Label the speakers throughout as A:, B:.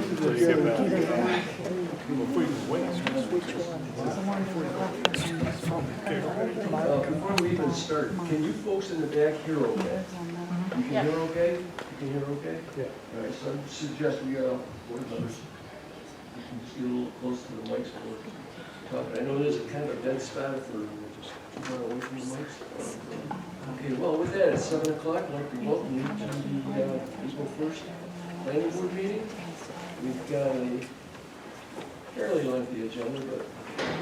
A: Before you get back. Before you wait.
B: Before we even start, can you folks in the back hear okay? You can hear okay? You can hear okay?
A: Yeah.
B: All right, so I suggest we, board members, you can just get a little close to the mics while we're talking. I know there's a kind of a dead spot if we're just too far away from the mics. Okay, well, with that, it's 7 o'clock. I'd like to welcome you to the April 1st planning board meeting. We've got a fairly lengthy agenda, but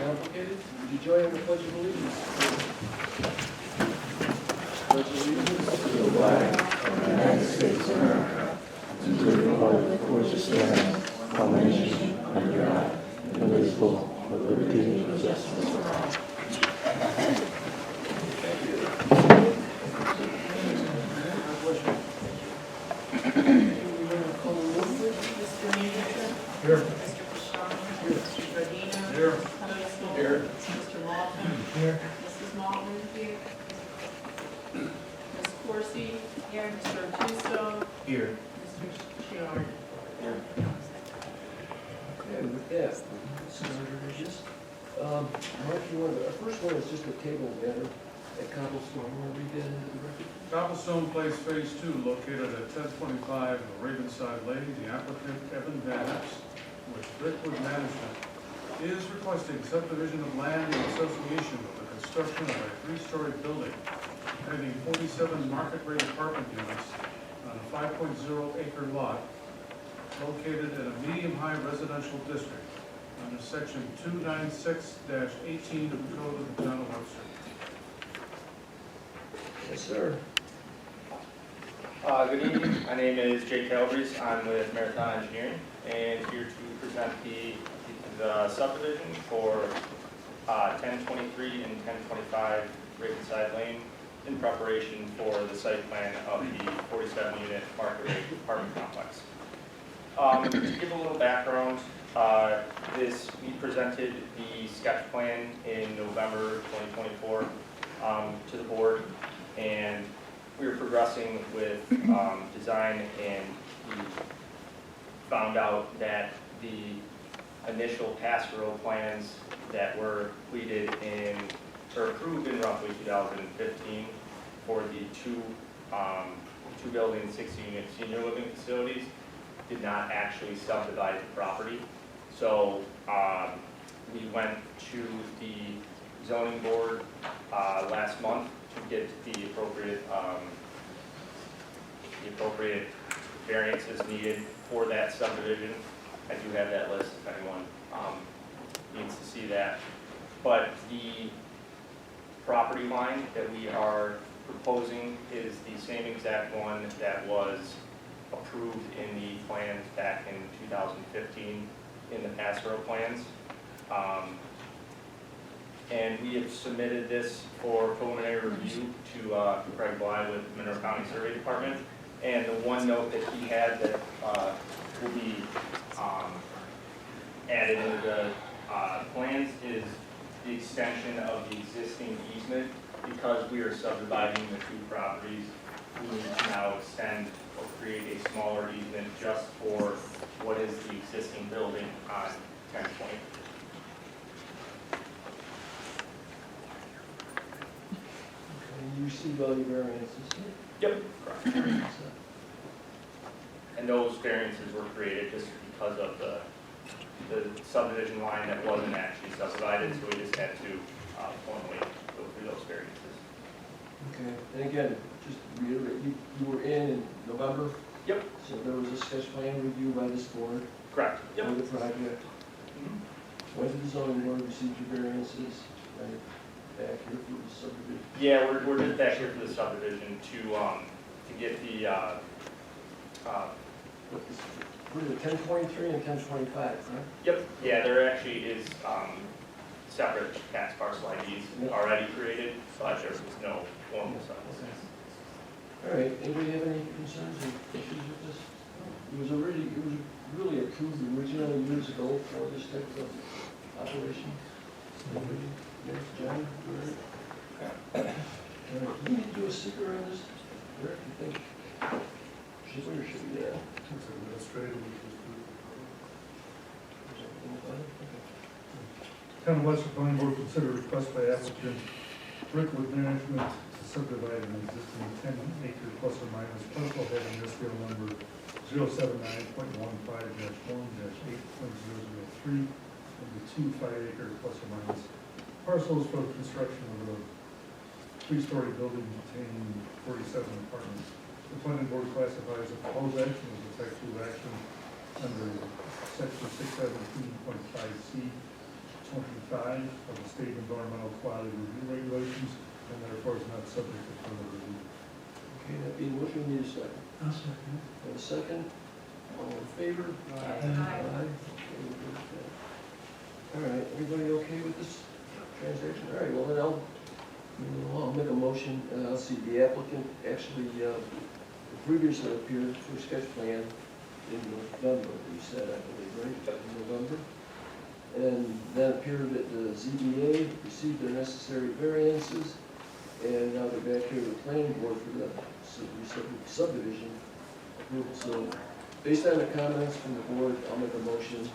B: complicated. Would you join in the Pledge of Allegiance? Pledge of Allegiance to the flag of the United States of America, and to the republic for which it stands, one nation, under God, indivisible, with liberty and justice for all. Here.
C: Mr. Godino.
B: Here.
C: Here. Mr. Lawson.
B: Here.
C: Mrs. Malton. Here. Ms. Corsi. Here. Mr. Tuso.
B: Here.
C: Mr. Chiari.
B: Okay, with that, Mark, you want the first one is just a table matter at Cobblestone. Want to read that into the record?
A: Cobblestone Place Phase 2, located at 1025 Ravenside Lane. The applicant, Evan Van Epps, with Brickwood Management, is requesting subdivision of land in association with the construction of a 3-story building containing 47 market-rate apartment units on a 5.0-acre lot located in a medium-high residential district under section 296-18 of the Code of the Town of Webster.
B: Yes, sir.
D: Good evening. My name is Jay Calabrese. I'm with Marathon Engineering and here to present the subdivision for 1023 and 1025 Ravenside Lane in preparation for the site plan of the 47-unit market rate apartment complex. To give a little background, we presented the sketch plan in November 2024 to the board, and we were progressing with design, and we found out that the initial pastoral plans that were completed or approved in roughly 2015 for the two building 60-unit senior living facilities did not actually subdivide the property. So we went to the zoning board last month to get the appropriate variances needed for that subdivision. I do have that list if anyone needs to see that. But the property line that we are proposing is the same exact one that was approved in the plans back in 2015 in the pastoral plans. And we have submitted this for preliminary review to Craig Bly with Monroe County Survey Department. And the one note that he had that will be added into the plans is the extension of the existing easement. Because we are subdividing the two properties, we need to now extend or create a smaller easement just for what is the existing building on 1020.
B: And you received all your variances?
D: Yep, correct. And those variances were created just because of the subdivision line that wasn't actually subdivided, so we just had to formally go through those variances.
B: Okay, and again, just to reiterate, you were in November?
D: Yep.
B: So there was a sketch plan review by this board?
D: Correct.
B: For the project? Went to the zoning board, received your variances, right back here for the subdivision?
D: Yeah, we're just back here for the subdivision to get the
B: For the 1023 and 1025, right?
D: Yep. Yeah, there actually is separate tax parcel IDs already created, but there was no formal subdivision.
B: All right, anybody have any concerns or issues with this? It was really approved originally years ago for this type of operation. Yes, John? All right, do we need to do a sticker on this? Eric, you think? Should we or should we?
A: Town of Webster Planning Board consider request by applicant Brickwood Management to subdivide an existing 10-acre plus or minus parcel having SBL number 079.15-1-8.003 into 2 5-acre plus or minus parcels for the construction of a 3-story building containing 47 apartments. The planning board classifies the proposed action as a type 2 action under section 617.5C 25 of the state environmental quality review regulations, and therefore is not subject to further review.
B: Okay, that being motion, we need a second.
A: I'll second.
B: And a second, all in favor?
C: Aye.
B: Okay, we're good with that. All right, everybody okay with this transaction? All right, well then I'll make a motion. Let's see, the applicant actually previously appeared for sketch plan in November, you said, I believe, right? In November. And then appeared at the ZBA, received the necessary variances, and now they're back here to the planning board for the subdivision approval. So, based on the comments from the board, I'll make a motion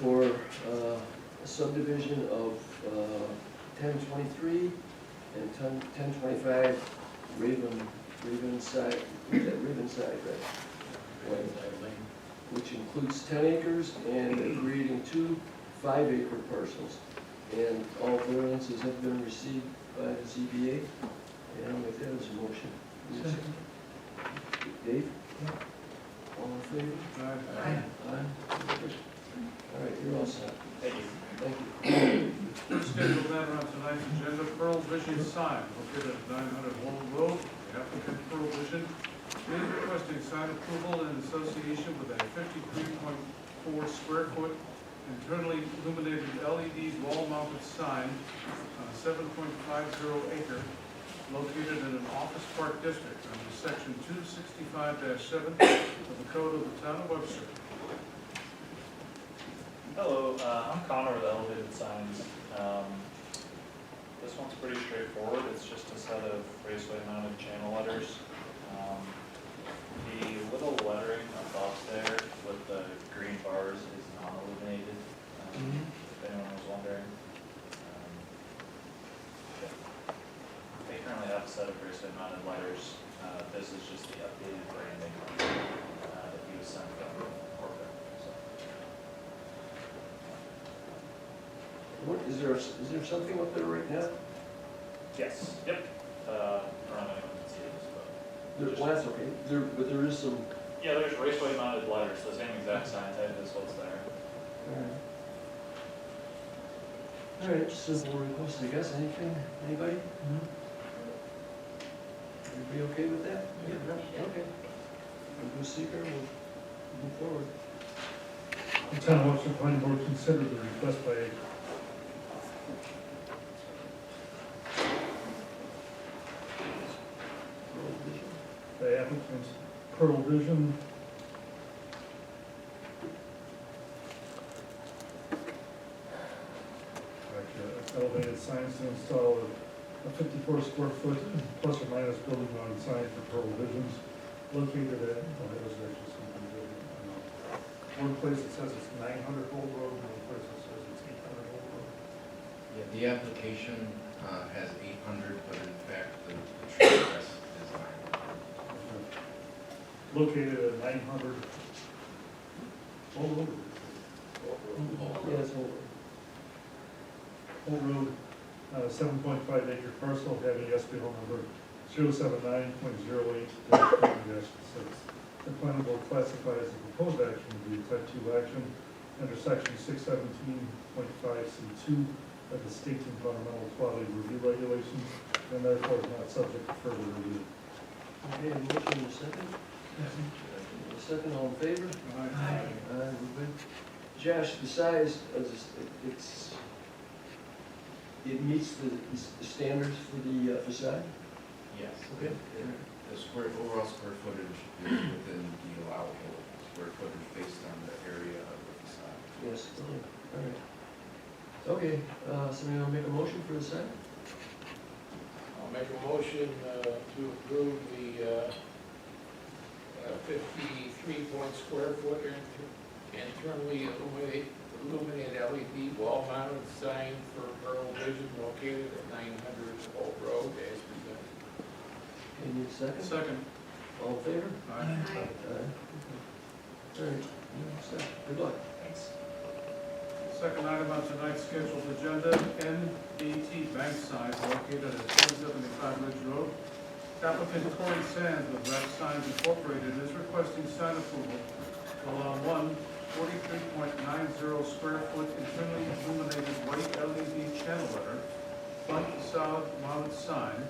B: for a subdivision of 1023 and 1025 Ravenside, right? Which includes 10 acres and creating 2 5-acre parcels. And all variances have been received by the ZBA, and I'll make that as a motion. Dave? All in favor?
C: Aye.
B: Aye. All right, you're all set.
D: Thank you.
B: Thank you.
A: Scheduled matter on tonight's agenda, Pearl Vision sign located at 900 Holm Road. The applicant Pearl Vision is requesting sign approval in association with a 53.4 square foot internally illuminated LED wall-mounted sign on a 7.50 acre located in an office park district under section 265-7 of the code of the town of Webster.
E: Hello, I'm Connor with Elevated Signs. This one's pretty straightforward. It's just a set of raceway mounted channel letters. The little lettering above there with the green bars is non-illuminated, if anyone was wondering. They currently have a set of raceway mounted letters. This is just the updated branding that he was sent from corporate. So.
B: What, is there something up there right now?
E: Yes, yep. I don't know if anyone can see this, but.
B: Well, that's okay. But there is some.
E: Yeah, there's raceway mounted letters, the same exact sign type as what's there.
B: All right, simple request, I guess. Anything, anybody? Everybody okay with that? Okay. We'll go seeker, we'll move forward.
A: The town of Webster Planning Board considered the request by applicant Pearl Vision elevated signs to install a 54 square foot plus or minus building mounted sign for Pearl Visions located at, that was actually something different. One place it says it's 900 Old Road, another place it says it's 800 Old Road.
F: Yeah, the application has 800, but in fact, the tree address is 900.
A: Located at 900 Old Road.
B: Yeah, that's over.
A: Old Road, 7.5 acre parcel having SBL number 079.08-6. The planning board classifies the proposed action to be a type 2 action under section 617.5C2 of the state environmental quality review regulations, and therefore is not subject to further review.
B: Okay, a motion in a second. A second, all in favor?
C: Aye.
B: We're good. Josh, the size, it meets the standards for the facade?
F: Yes.
B: Okay.
F: The overall square footage is within the allowable square footage based on the area of the facade.
B: Yes, all right. Okay, somebody want to make a motion for the sign?
G: I'll make a motion to approve the 53 square foot internally illuminated LED wall mounted sign for Rural Vision located at 900 Old Road as presented.
B: Okay, need a second?
A: Second.
B: All in favor?
A: Aye.
B: Aye. All right, you're all set. Good luck.
E: Thanks.
A: Second item on tonight's scheduled agenda, NBT bank sign located at 1075 Ridge Road. Applicant Corey Sands with Rep Signs Incorporated is requesting sign approval to allow one 43.90 square foot internally illuminated white LED channel letter front facade mounted sign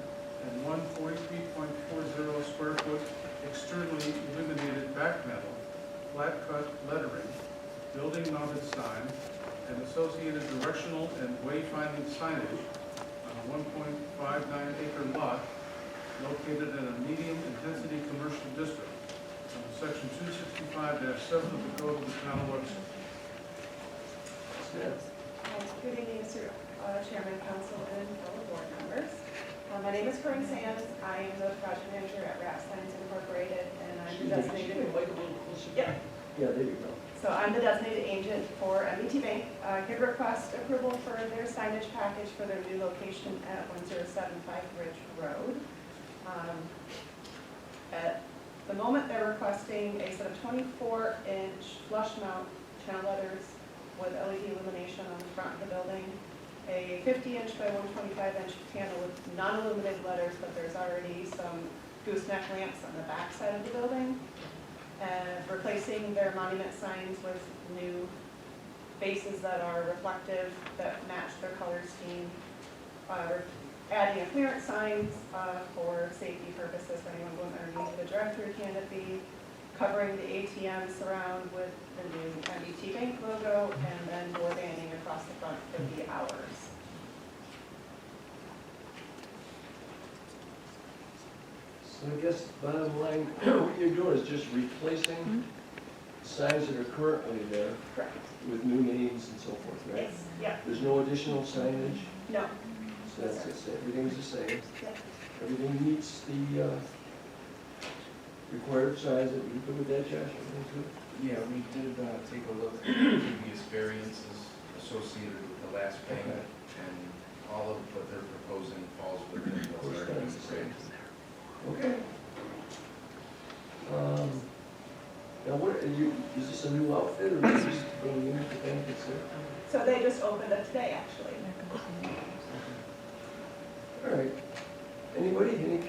A: and one 43.40 square foot externally illuminated back panel, flat cut lettering, building mounted sign, and associated directional and wayfinding signage on a 1.59 acre lot located in a medium-intensity commercial district under section 265-7 of the Code of the Town of Webster.
B: Smith.
H: Good evening, Mr. Chairman, Council, and fellow board members. My name is Corinne Sands. I am the project manager at Rap Signs Incorporated, and I'm the designated. Yep.
B: Yeah, there you go.
H: So I'm the designated agent for MBT Bank. Could request approval for their signage package for their new location at 1075 Ridge Road. At the moment, they're requesting a set of 24-inch flush mount channel letters with LED illumination on the front of the building, a 50-inch by 125-inch panel with non-illuminated letters, but there's already some gooseneck lamps on the back side of the building, and replacing their monument signs with new bases that are reflective, that match their color scheme. We're adding a clearance signs for safety purposes for anyone going underneath the drive-through canopy, covering the ATM surround with the new MBT Bank logo, and then door banding across the front for the hours.
B: So I guess bottom line, what you're doing is just replacing signs that are currently there
H: Correct.
B: with new names and so forth, right?
H: Yes, yeah,
B: There's no additional signage,
H: no,
B: so that's it, everything's the same.
H: yeah.
B: Everything meets the required size. That you good with that, Josh? Everything's good?
F: Yeah, we did take a look at the previous variances associated with the last payment, and all of what they're proposing falls within what's already been granted.
B: Okay. Now, what, is this a new outfit, or is this going into the bank that's there?
H: So they just opened up today, actually.
B: All right. Anybody, any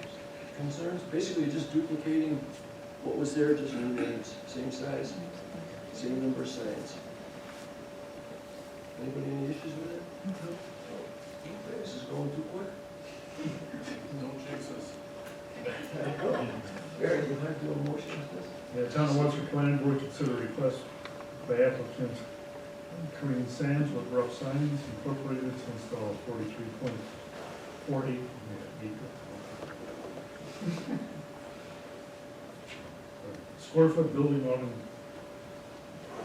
B: concerns? Basically, just duplicating what was there, just new names, same size, same number of signs. Anybody any issues with it? Okay, this is going too quick.
A: Don't jinx us.
B: Barry, you have to do a motion on this?
I: The Town of Webster Planning Board consider request by applicant Korean Sands with Rough Signs Incorporated to install 43.40 square foot building mounted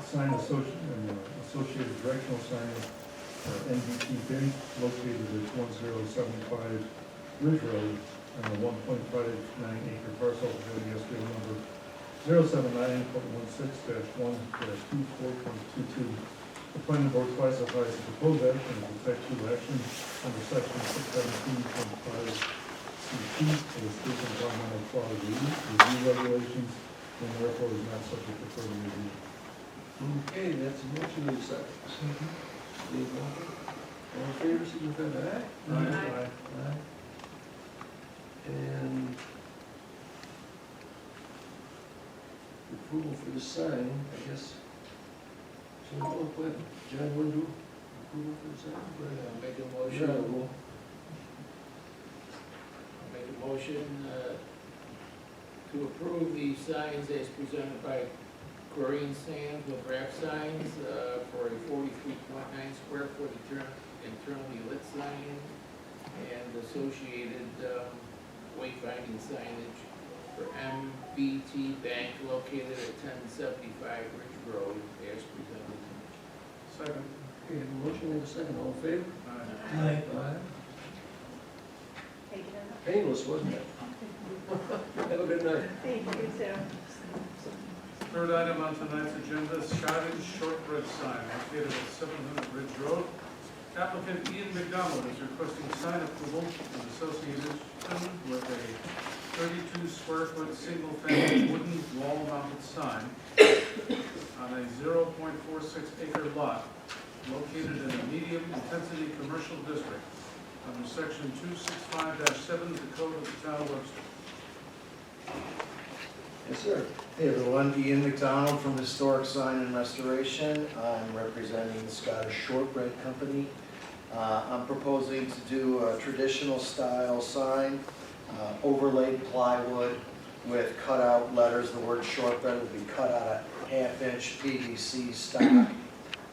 I: sign associated directional sign for NBT Bank located at 1075 Ridge Road on the 1.59 acre parcel having SBL number 079.16-1-24.22. The planning board classifies the proposed action as a type 2 action under section 617.5 CP of the state environmental quality review regulations, and therefore is not subject to further review.
B: Okay, that's a motion in a second. Dave Walker. All in favor, signify by aye.
H: Aye.
B: Aye. And approval for the sign, I guess. So, oh, go ahead. John, want to do approval for the sign? Go ahead.
G: Make a
B: Yeah,
G: motion,
B: well,
G: make a motion to approve the signs as presented by Corinne Sands with Rap Signs for a 43.9 square foot internally lit sign and associated wayfinding signage for MBT Bank located at 1075 Ridge Road as presented.
A: Second.
B: okay, a motion in a second, all in favor?
A: Aye.
B: Aye.
H: Thank you very much.
B: Painless, wasn't it? Have a good night.
H: Thank you, too.
A: Third item on tonight's agenda, Scottish Shortbread sign located at 700 Ridge Road. Applicant Ian McDonald is requesting sign approval in association with a 32 square foot single family wooden wall mounted sign on a 0.46 acre lot located in a medium intensity commercial district under section 265-7 of the code of the town of Webster.
B: Yes, sir.
J: Hey everyone, Ian McDonald from Historic Sign and Restoration. I'm representing the Scottish Shortbread Company. I'm proposing to do a traditional style sign, overlaid plywood with cutout letters. The word shortbread will be cut out of 1/2-inch PVC stock.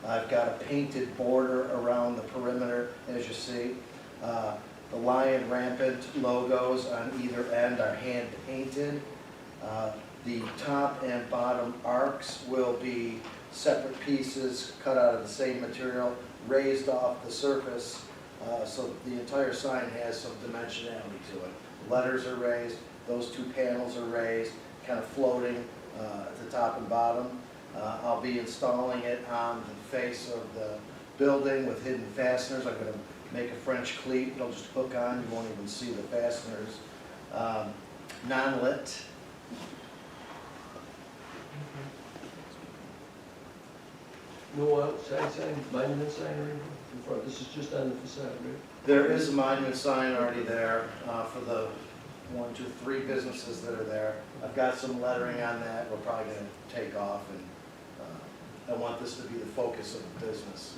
J: I've got a painted border around the perimeter, as you see. The lion rampant logos on either end are hand painted. The top and bottom arcs will be separate pieces cut out of the same material, raised off the surface, so the entire sign has some dimensionality to it. Letters are raised, those two panels are raised, kind of floating at the top and bottom. I'll be installing it on the face of the building with hidden fasteners. I'm going to make a French cleat, it'll just hook on, you won't even see the fasteners. Non-lit.
B: No outside sign, monument sign or anything in front? This is just on the facade, right?
J: There is a monument sign already there for the 1, 2, 3 businesses that are there. I've got some lettering on that we're probably going to take off, and I want this to be the focus of the business.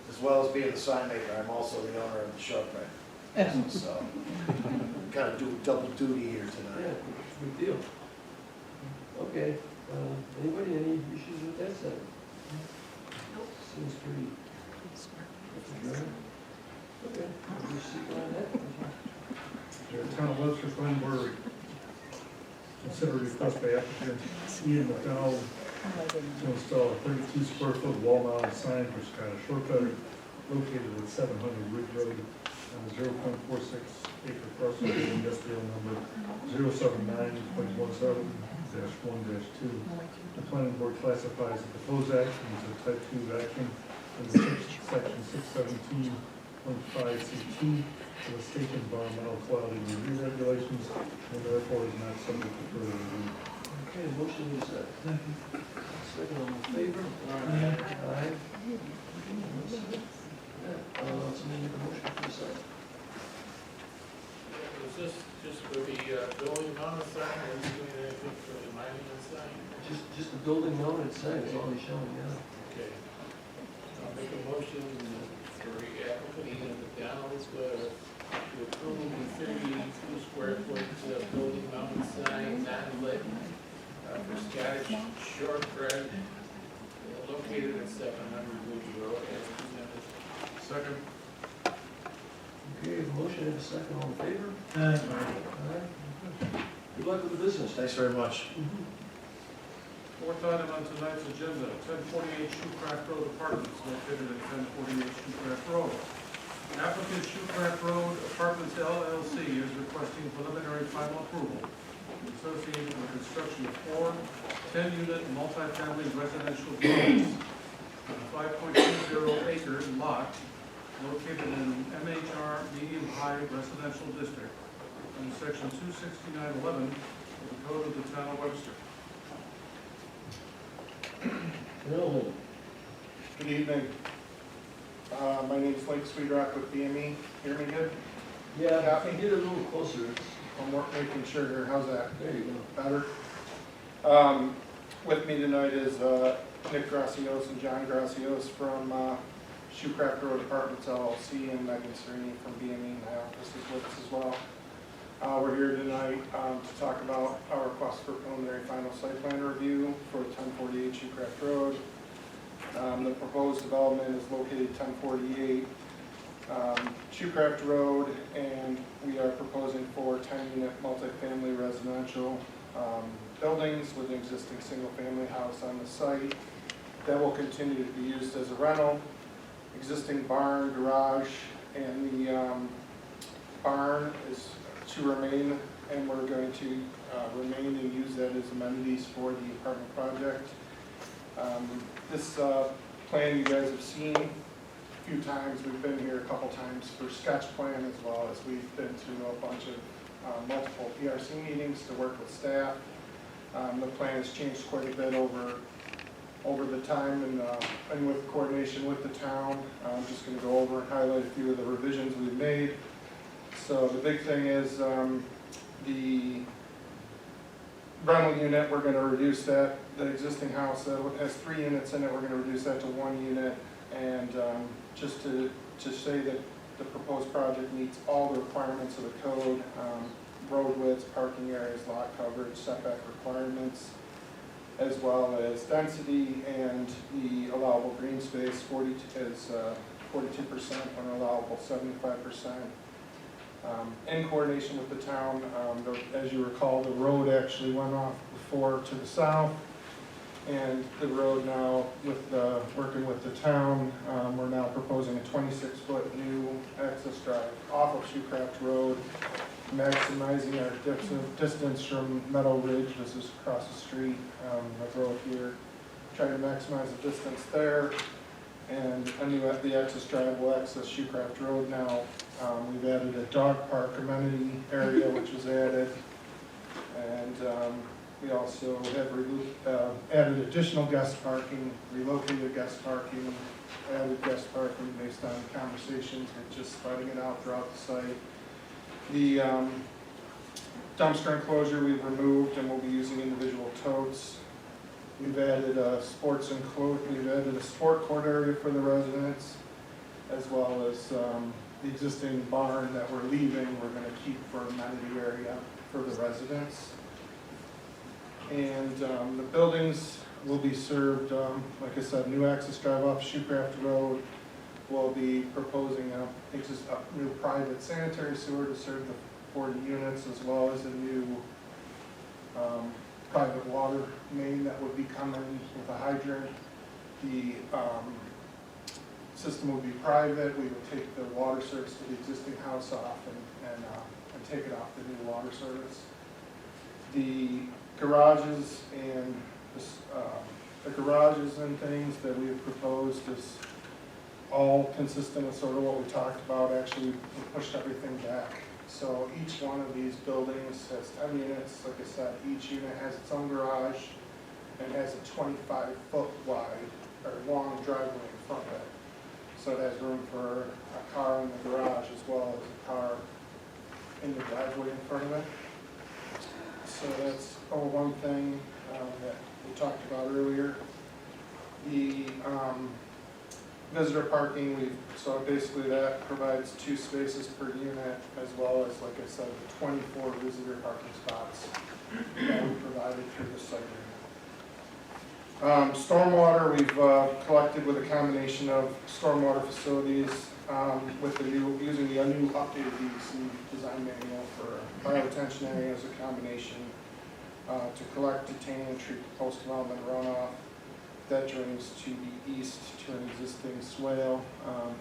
J: As well as being the sign maker, I'm also the owner of the shortbread business, so kind of do double duty here
B: Yeah,
J: tonight.
B: good deal. Okay, anybody, any issues with that side? Seems pretty. Okay, we'll see on that.
I: The town of Webster Planning Board consider request by applicant Ian McDonald to install a 32 square foot wall mounted sign for Scottish Shortbread located at 700 Ridge Road on a 0.46 acre parcel with industrial number 079.17-1-2. The planning board classifies the proposed action as a type 2 action under section 617.5C2 of the state environmental quality review regulations, and therefore is not subject to further review.
B: Okay, motion is second, all in favor? Aye. Somebody make a motion for the second.
G: Was this just for the building mounted sign, or are you doing anything for the monument sign?
B: Just the building mounted sign is all he's showing, yeah.
G: Okay. I'll make a motion for the applicant, Ian McDonald, to approve the 32 square foot building mounted sign, non-lit, for Scottish Shortbread, located at 700 Ridge Road, as presented.
A: Second.
B: Okay, motion and a second, all in favor? Aye. Good luck with the business.
J: Thanks very much.
A: Fourth item on tonight's agenda, 1048 Shoecraft Road Apartments located at 1048 Shoecraft Road. Applicant Shoecraft Road Apartments LLC is requesting preliminary final approval associated with the construction of 4 10-unit multifamily residential dwellings on a 5.20 acre lot located in an MHR medium-high residential district under section 26911 of the code of the town of Webster.
B: No.
K: Good evening. My name is Lake Sweetrock with BME. Hear me good?
B: Yeah, if you get a little closer,
K: I'm making sure here. How's that?
B: there you go.
K: Better? With me tonight is Nick Gracios and John Gracios from Shoecraft Road Apartments LLC and Megan Serini from BME. My office is with us as well. We're here tonight to talk about our request for preliminary final site plan review for 1048 Shoecraft Road. The proposed development is located 1048 Shoecraft Road, and we are proposing 4 10-unit multifamily residential buildings with an existing single-family house on the site that will continue to be used as a rental. Existing barn, garage, and the barn is to remain and we're going to remain and use that as amenities for the apartment project. This plan you guys have seen a few times. We've been here a couple times for sketch plan, as well as we've been to a bunch of multiple PRC meetings to work with staff. The plan has changed quite a bit over the time, and with coordination with the town. I'm just going to go over and highlight a few of the revisions we've made. So the big thing is the rental unit, we're going to reduce that. The existing house that has 3 units in it, we're going to reduce that to 1 unit. And just to say that the proposed project meets all the requirements of the code, road widths, parking areas, lot coverage, setback requirements, as well as density and the allowable green space. 42% when allowable 75%. In coordination with the town, as you recall, the road actually went off before to the south, and the road now, with working with the town, we're now proposing a 26-foot new access drive off of Shoecraft Road, maximizing our distance from Meadow Ridge. This is across the street, the road here. Trying to maximize the distance there, and the access drive will access Shoecraft Road now. We've added a dog park amenity area, which was added, and we also have added additional guest parking, relocated guest parking, added guest parking based on conversations with just spreading it out throughout the site. The dumpster enclosure we've removed, and we'll be using individual totes. We've added a sport court area for the residents, as well as the existing barn that we're leaving, we're going to keep for amenity area for the residents. And the buildings will be served, like I said, new access drive off Shoecraft Road. We'll be proposing a new private sanitary sewer to serve the 40 units, as well as a new private water main that would be coming with a hydrant. The system would be private. We would take the water service to the existing house off and take it off the new water service. The garages and things that we have proposed is all consistent with sort of what we talked about. Actually, we pushed everything back. So each one of these buildings has 10 units. Like I said, each unit has its own garage and has a 25-foot wide or long driveway in front of it. So it has room for a car in the garage as well as a car in the driveway in front of it. So that's one thing that we talked about earlier. The visitor parking, so basically that provides 2 spaces per unit, as well as, like I said, the 24 visitor parking spots that we provided through the site agreement. Stormwater, we've collected with a combination of stormwater facilities with using the new updated DEC design manual for bioretention area as a combination to collect, detain, and treat post-development runoff that drains to the east to an existing swale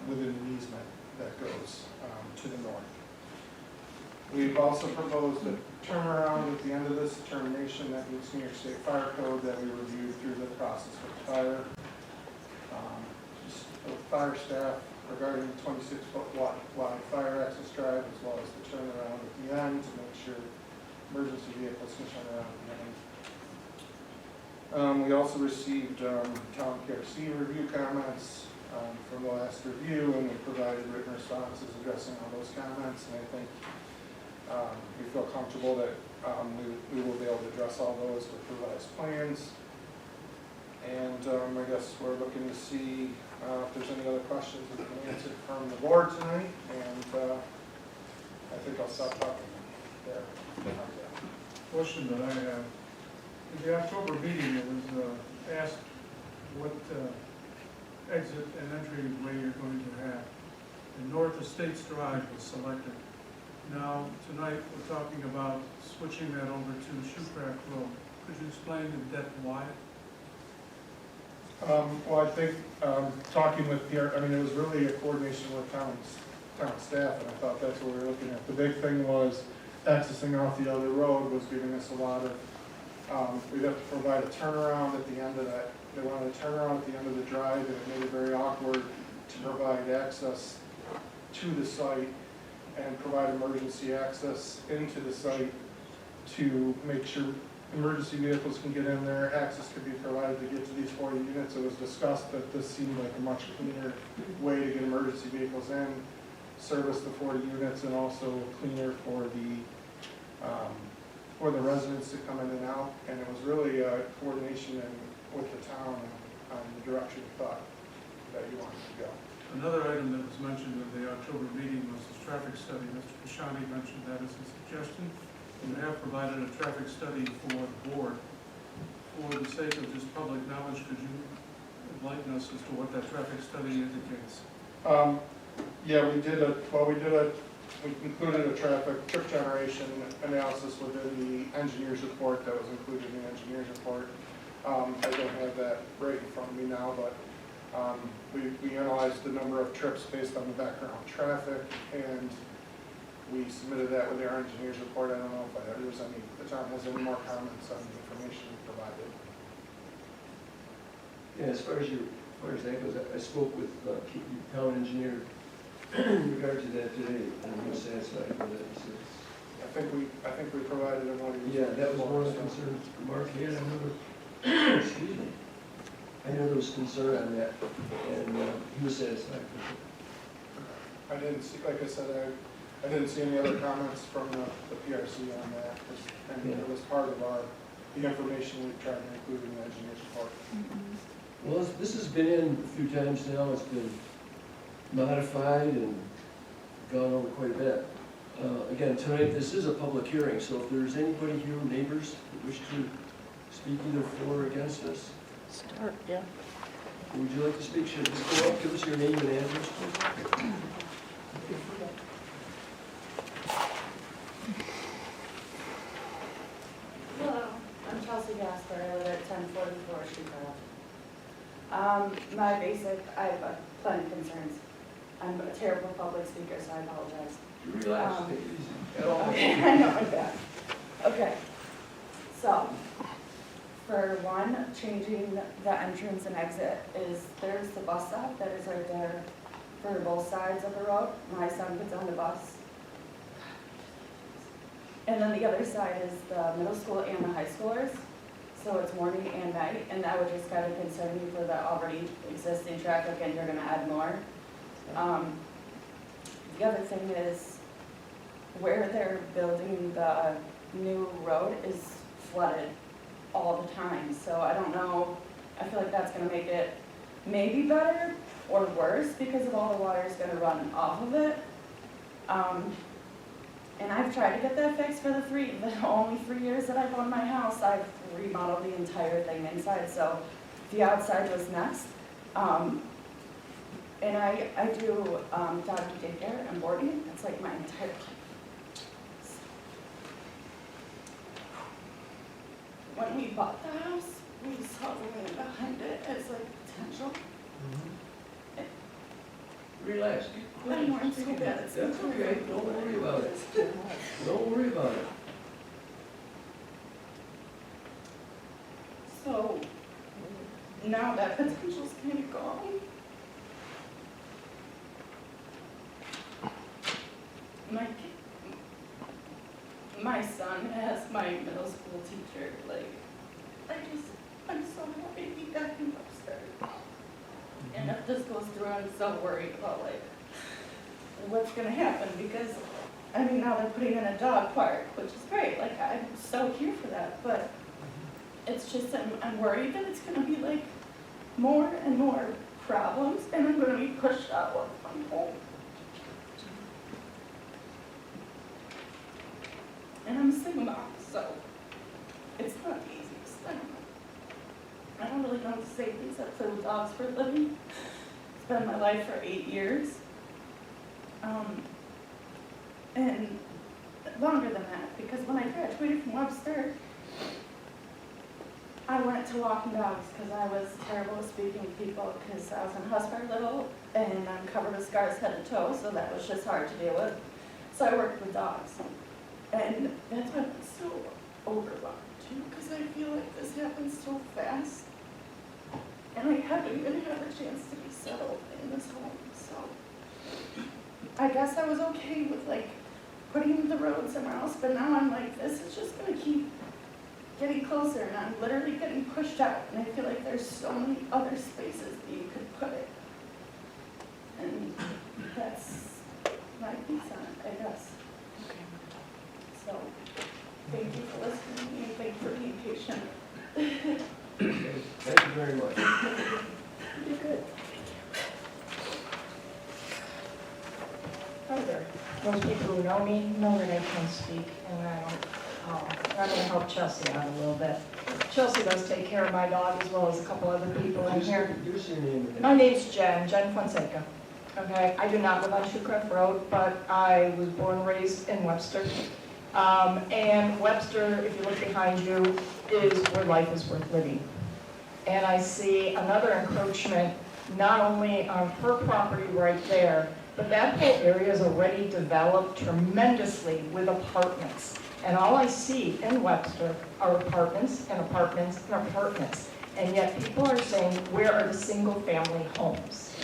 K: within an easement that goes to the north. We've also proposed a turnaround at the end of this termination that meets New York State Fire Code that we reviewed through the process with fire. Just with fire staff regarding the 26-foot wide fire access drive, as well as the turnaround at the end to make sure emergency vehicles can turn around at the end. We also received town PRC review comments from the last review, and we provided written responses addressing all those comments. And I think we feel comfortable that we will be able to address all those with revised plans. And I guess we're looking to see if there's any other questions that we can answer from the board tonight. And I think I'll stop talking there.
A: Question that I have. In the October meeting, it was asked what exit and entryway you're going to have. And North Estates Drive was selected. Now, tonight, we're talking about switching that over to Shoecraft Road. Could you explain in depth why?
K: Well, I think talking with Pierre, I mean, it was really a coordination with town staff, and I thought that's what we were looking at. The big thing was accessing off the other road was giving us a lot of, we'd have to provide a turnaround at the end of that. They wanted a turnaround at the end of the drive, and it made it very awkward to provide access to the site and provide emergency access into the site to make sure emergency vehicles can get in there, access could be provided to get to these 40 units. It was discussed that this seemed like a much cleaner way to get emergency vehicles in, service the 40 units, and also cleaner for the residents to come in and out. And it was really a coordination with the town on the direction we thought that you wanted to go.
A: Another item that was mentioned in the October meeting was this traffic study. Mr. Kashani mentioned that as a suggestion. We have provided a traffic study for the board. For the sake of just public knowledge, could you enlighten us as to what that traffic study indicates?
K: Yeah, we included a trip generation analysis within the engineer's report that was included in the engineer's report. I don't have that right in front of me now, but we analyzed the number of trips based on the background traffic, and we submitted that with our engineer's report. I don't know if the town has any more comments on the information provided.
B: Yeah, as far as that goes, I spoke with the town engineer in regard to that today, and he was satisfied with it. He says,
K: I think we provided him what he was.
B: yeah, that was one of the concerns. Mark had another, excuse me, I know there was concern on that, and he was satisfied with it.
K: I didn't see, like I said, I didn't see any other comments from the PRC on that, and it was part of the information we tried to include in the engineer's report.
B: Well, this has been in a few times now. It's been modified and gone over quite a bit. Again, tonight, this is a public hearing, so if there's anybody here, neighbors, that wish to speak either for or against this,
C: Start, yeah.
B: would you like to speak? Should just go up, give us your name and address, please.
L: Hello, I'm Chelsea Gasper. I live at 1044 Chicago. I have plenty of concerns. I'm a terrible public speaker, so I apologize.
B: Relax, take it easy.
L: Okay, I know, I'm bad. Okay, so, for one, changing the entrance and exit there's the bus stop that is right there for both sides of the road. My son gets on the bus. And then the other side is the middle school and the high schoolers. So it's morning and night, and that would just kind of concern me for the already existing traffic, and you're gonna add more. The other thing is, where they're building the new road is flooded all the time, so I don't know, I feel like that's gonna make it maybe better or worse, because of all the water is gonna run off of it. And I've tried to get that fixed for the only 3 years that I've owned my house. I've remodeled the entire thing inside, so the outside was next. And I do doggy daycare and boarding. It's like my entire life. When we bought the house, we saw the land behind it as like potential.
B: Relax.
L: I'm more so bad.
B: That's okay, don't worry about it. Don't worry about it.
L: So now that potential's kind of gone. My son has my middle school teacher, like, I'm so happy he got in Webster. And if this goes through, I'm so worried about, like, what's gonna happen, because, I mean, now they're putting in a dog park, which is great, like, I'm so here for that, but it's just, I'm worried that it's gonna be, like, more and more problems, and I'm gonna be pushed out of my home. And I'm a single mom, so it's not the easiest thing. I don't really know what to say except play with dogs for a living. It's been my life for 8 years. And longer than that, because when I graduated from Webster, I went to walking dogs because I was terrible at speaking to people because I was in hospital and I'm covered with scars head to toe, so that was just hard to deal with. So I worked with dogs. And that's why I'm so overwhelmed too, because I feel like this happens so fast. And I haven't even had a chance to be settled in this home, so. I guess I was okay with like putting the road somewhere else, but now I'm like, this is just gonna keep getting closer and I'm literally getting pushed out. And I feel like there's so many other spaces that you could put it. And that's my piece on it, I guess. So, thank you for listening to me and thank you for being patient.
B: Okay, thank you very much.
L: You're good.
M: Hi there. Most people who know me know that I can speak, and I'm going to help Chelsea out a little bit. Chelsea does take care of my dog as well as a couple other people in here.
B: Introduce your name again.
M: My name's Jen Fonseca. Okay, I do not live on Shoecraft Road, but I was born and raised in Webster. And Webster, if you look behind you, is where life is worth living. And I see another encroachment, not only on her property right there, but that whole area is already developed tremendously with apartments. And all I see in Webster are apartments and apartments and apartments. And yet people are saying, where are the single-family homes?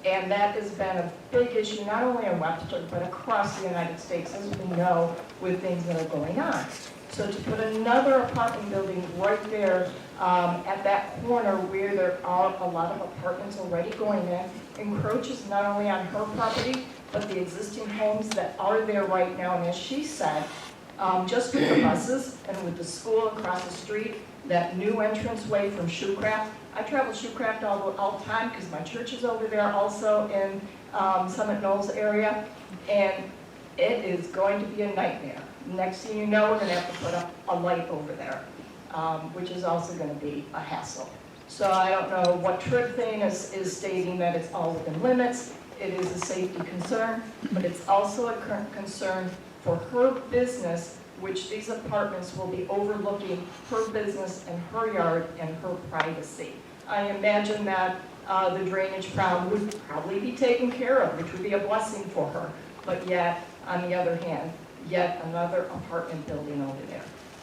M: And that has been a big issue, not only in Webster, but across the United States, as we know, with things that are going on. So to put another apartment building right there at that corner where there are a lot of apartments already going in, encroaches not only on her property, but the existing homes that are there right now. And as she said, just with the buses and with the school across the street, that new entranceway from Shoecraft. I travel Shoecraft all the time because my church is over there also in Summit Knolls area. And it is going to be a nightmare. Next thing you know, we're going to have to put up a light over there, which is also going to be a hassle. So I don't know what Trib thing is stating that it's all within limits. It is a safety concern, but it's also a current concern for her business, which these apartments will be overlooking her business and her yard and her privacy. I imagine that the drainage problem would probably be taken care of, which would be a blessing for her. But yet, on the other hand, yet another apartment building over there.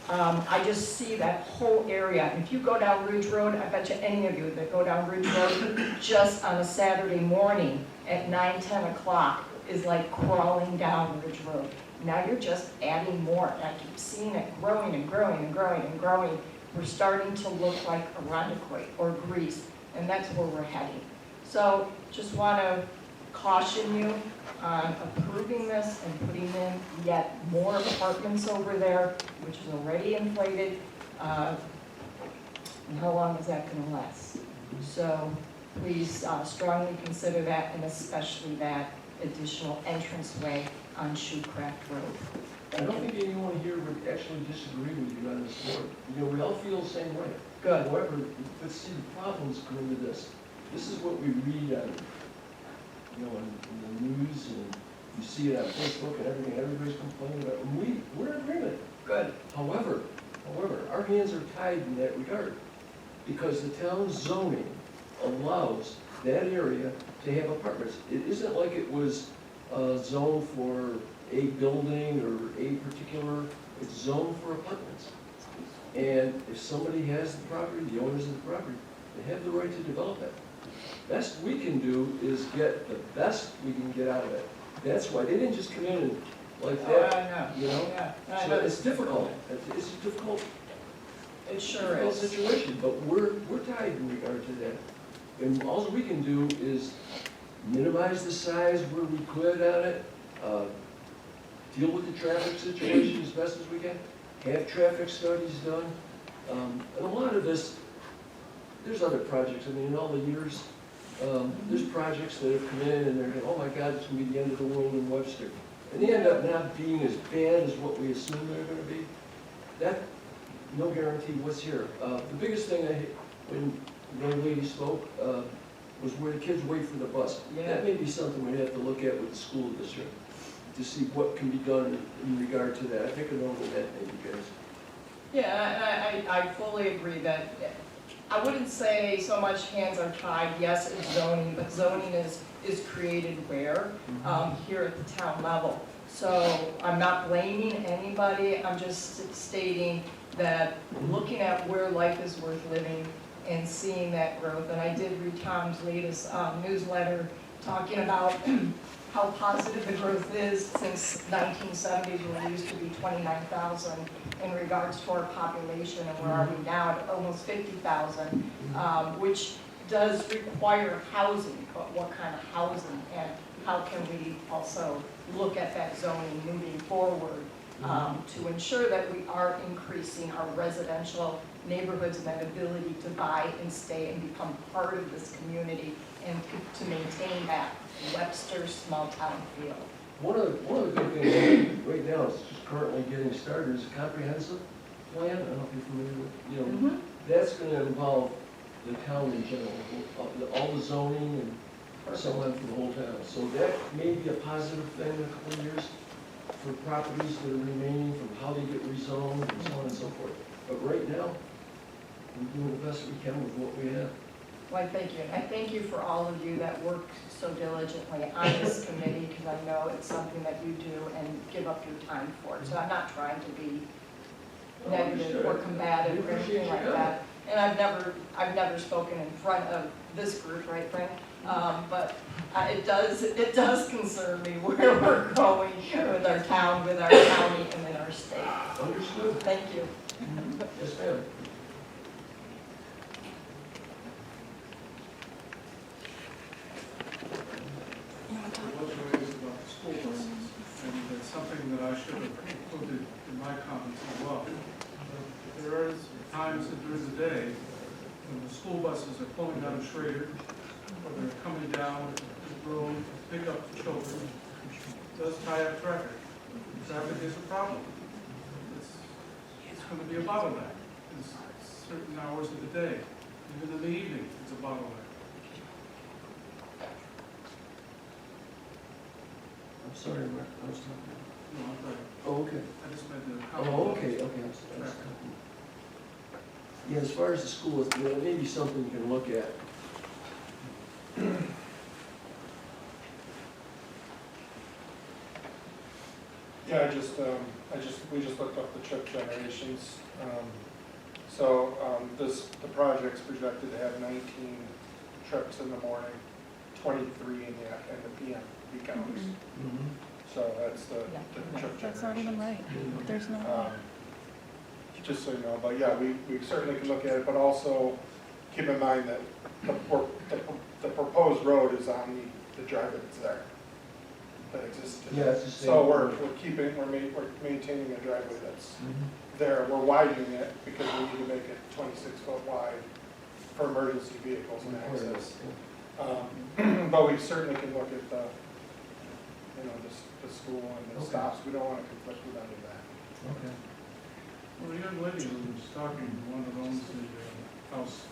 M: I just see that whole area. And if you go down Ridge Road, I bet you any of you that go down Ridge Road just on a Saturday morning at 9, 10 o'clock is like crawling down Ridge Road. Now you're just adding more. And I keep seeing it growing and growing and growing and growing. We're starting to look like Irondequoit or Greece, and that's where we're heading. So just want to caution you on approving this and putting in yet more apartments over there, which is already inflated. And how long is that going to last? So please strongly consider that, and especially that additional entranceway on Shoecraft Road.
B: I don't think anyone here would actually disagree with you on this board. You know, we all feel the same way.
M: Good.
B: However, let's see the problems come with this. This is what we read on, you know, in the news, and you see it on Facebook and everything. Everybody's complaining about it. And we're in agreement.
M: Good.
B: However, our hands are tied in that regard because the town's zoning allows that area to have apartments. It isn't like it was zoned for a building or a particular, it's zoned for apartments. And if somebody has the property, the owners of the property, they have the right to develop it. Best we can do is get the best we can get out of it. That's why they didn't just come in and like that,
M: I know.
B: you know?
M: Yeah,
B: So it's difficult. It's a difficult,
M: It sure
B: difficult
M: is.
B: situation, but we're tied in regard to that. And all we can do is minimize the size where we could on it, deal with the traffic situation as best as we can, have traffic studies done. And a lot of this, there's other projects. I mean, in all the years, there's projects that have come in and they're going, oh my God, it's going to be the end of the world in Webster. And they end up not being as bad as what we assumed they're going to be. That, no guarantee what's here. The biggest thing when the young lady spoke was where the kids wait for the bus.
M: Yeah.
B: That may be something we have to look at with the school district to see what can be done in regard to that. I think a note of that maybe, guys.
M: Yeah, and I fully agree that, I wouldn't say so much hands are tied. Yes, it's zoning, but zoning is created where? Here at the town level. So I'm not blaming anybody, I'm just stating that looking at where life is worth living and seeing that growth, and I did read Tom's latest newsletter talking about how positive the growth is since 1970s, when it used to be 29,000 in regards to our population, and where are we now at almost 50,000, which does require housing, but what kind of housing, and how can we also look at that zoning moving forward to ensure that we are increasing our residential neighborhoods and that ability to buy and stay and become part of this community and to maintain that Webster small town feel.
B: One of the big things right now is just currently getting started is a comprehensive plan. I don't know if you're familiar with, you know, that's gonna involve the town in general, all the zoning and so on for the whole town. So that may be a positive thing in a couple of years for properties that are remaining, from how they get rezoned and so on and so forth. But right now, we're doing the best we can with what we have.
M: Well, thank you. And I thank you for all of you that work so diligently on this committee, because I know it's something that you do and give up your time for. So I'm not trying to be negative or combative or anything like that. And I've never spoken in front of this group, right, Frank? But it does concern me where we're going with our town, with our county, and in our state.
B: Understood.
M: Thank you.
B: Yes, ma'am.
A: What is about the school buses, and it's something that I should have included in my comments as well. There is times that during the day, when the school buses are pulling out of Schrader, or they're coming down the road to pick up the children, it does tie up traffic. Traffic is a problem. It's going to be a bottleneck in certain hours of the day. Even in the evening, it's a bottleneck.
B: I'm sorry, Mark, I was talking.
A: No, I'm right.
B: Oh, okay.
A: I just meant to comment.
B: Oh, okay, okay. Yeah, as far as the school, it may be something you can look at.
K: Yeah, we just looked up the trip generations. The project's projected to have 19 trips in the morning, 23 in the PM peak hours. So that's the trip generations.
L: That's not even right. There's no.
K: Just so you know, but yeah, we certainly can look at it, but also keep in mind that the proposed road is on the driveway that's there, that exists today.
B: Yeah, it's the same.
K: So we're maintaining a driveway that's there. We're widening it because we need to make it 26 foot wide for emergency vehicles and access. But we certainly can look at the school and the stops. We don't want to conflict with any of that.
B: Okay.
A: Well, the young lady who was talking, the one that owns the house,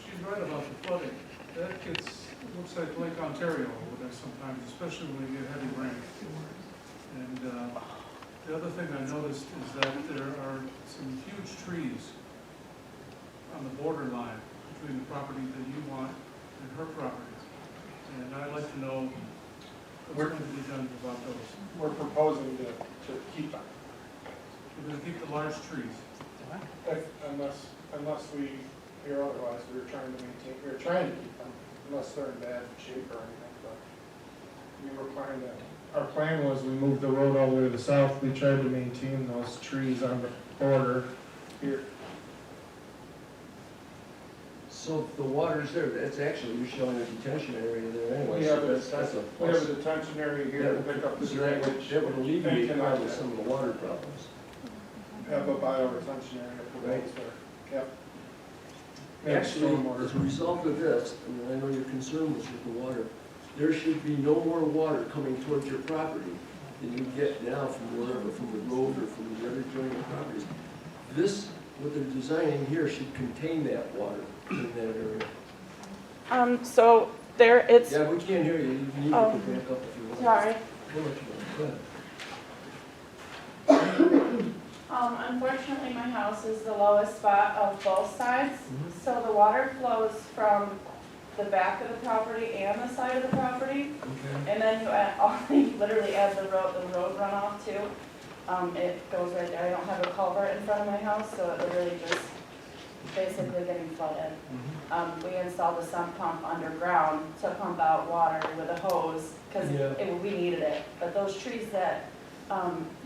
A: she's right about the flooding. That gets, it looks like Lake Ontario over there sometimes, especially when you get heavy rain. And the other thing I noticed is that there are some huge trees on the borderline between the property that you want and her property. And I'd like to know what's going to be done about those.
K: We're proposing to keep them.
A: We're going to keep the large trees.
K: Unless we hear otherwise, we're trying to keep them, unless they're in bad shape or anything, but we were planning to.
N: Our plan was we moved the road all the way to the south. We tried to maintain those trees on the border.
K: Here.
B: So if the water's there, that's actually, you're showing a detention area there anyway.
K: We
B: so
K: have
B: that's a
K: we
B: plus.
K: have a detention area here to pick up the drainage.
B: That would alleviate
K: And
B: probably some of the water problems.
K: Have a bioretention area proposed there. Yep. And
B: Actually,
K: stormwater.
B: as a result of this, and I know your concern was with the water, there should be no more water coming towards your property than you get now from wherever, from the road or from the other adjoining properties. This, what they're designing here, should contain that water in that area.
L: So there, it's,
B: Yeah, we can't hear you. You need to back up if you want.
L: sorry.
B: We'll let you go. Go ahead.
L: Unfortunately, my house is the lowest spot of both sides. So the water flows from the back of the property and the side of the property.
B: Okay.
L: And then you add, you literally add the road runoff too. It goes right there. I don't have a culvert in front of my house, so it literally just basically getting flooded. We installed a sump pump underground to pump out water with a hose, because
B: Yeah.
L: we needed it. But those trees that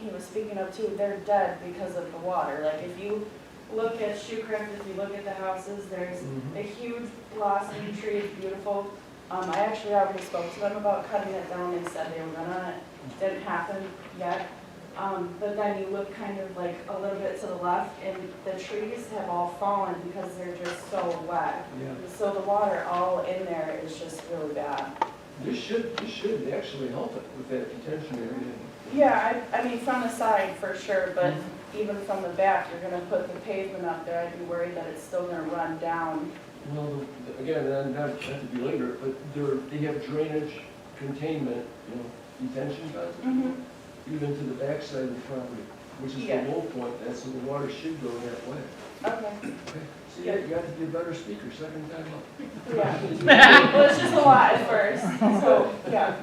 L: he was speaking of too, they're dead because of the water. Like if you look at Shoecraft, if you look at the houses, there's a huge blossoming tree, it's beautiful. I actually already spoke to them about cutting it down. They said they were gonna, it didn't happen yet. But then you look kind of like a little bit to the left and the trees have all fallen because they're just so wet.
B: Yeah.
L: So the water all in there is just really bad.
B: This should actually help it with that detention area.
L: Yeah, I mean, from the side for sure, but even from the back, you're gonna put the pavement up there. I'd be worried that it's still gonna run down.
B: Well, again, not to belabor it, but they have drainage, containment, detention ponds, even to the backside of the property, which is the
L: Yeah.
B: low point, and so the water should go that way.
L: Okay.
B: Okay. See, you got to be a better speaker second time up.
L: Yeah. Well, it's just a lot at first, so, yeah.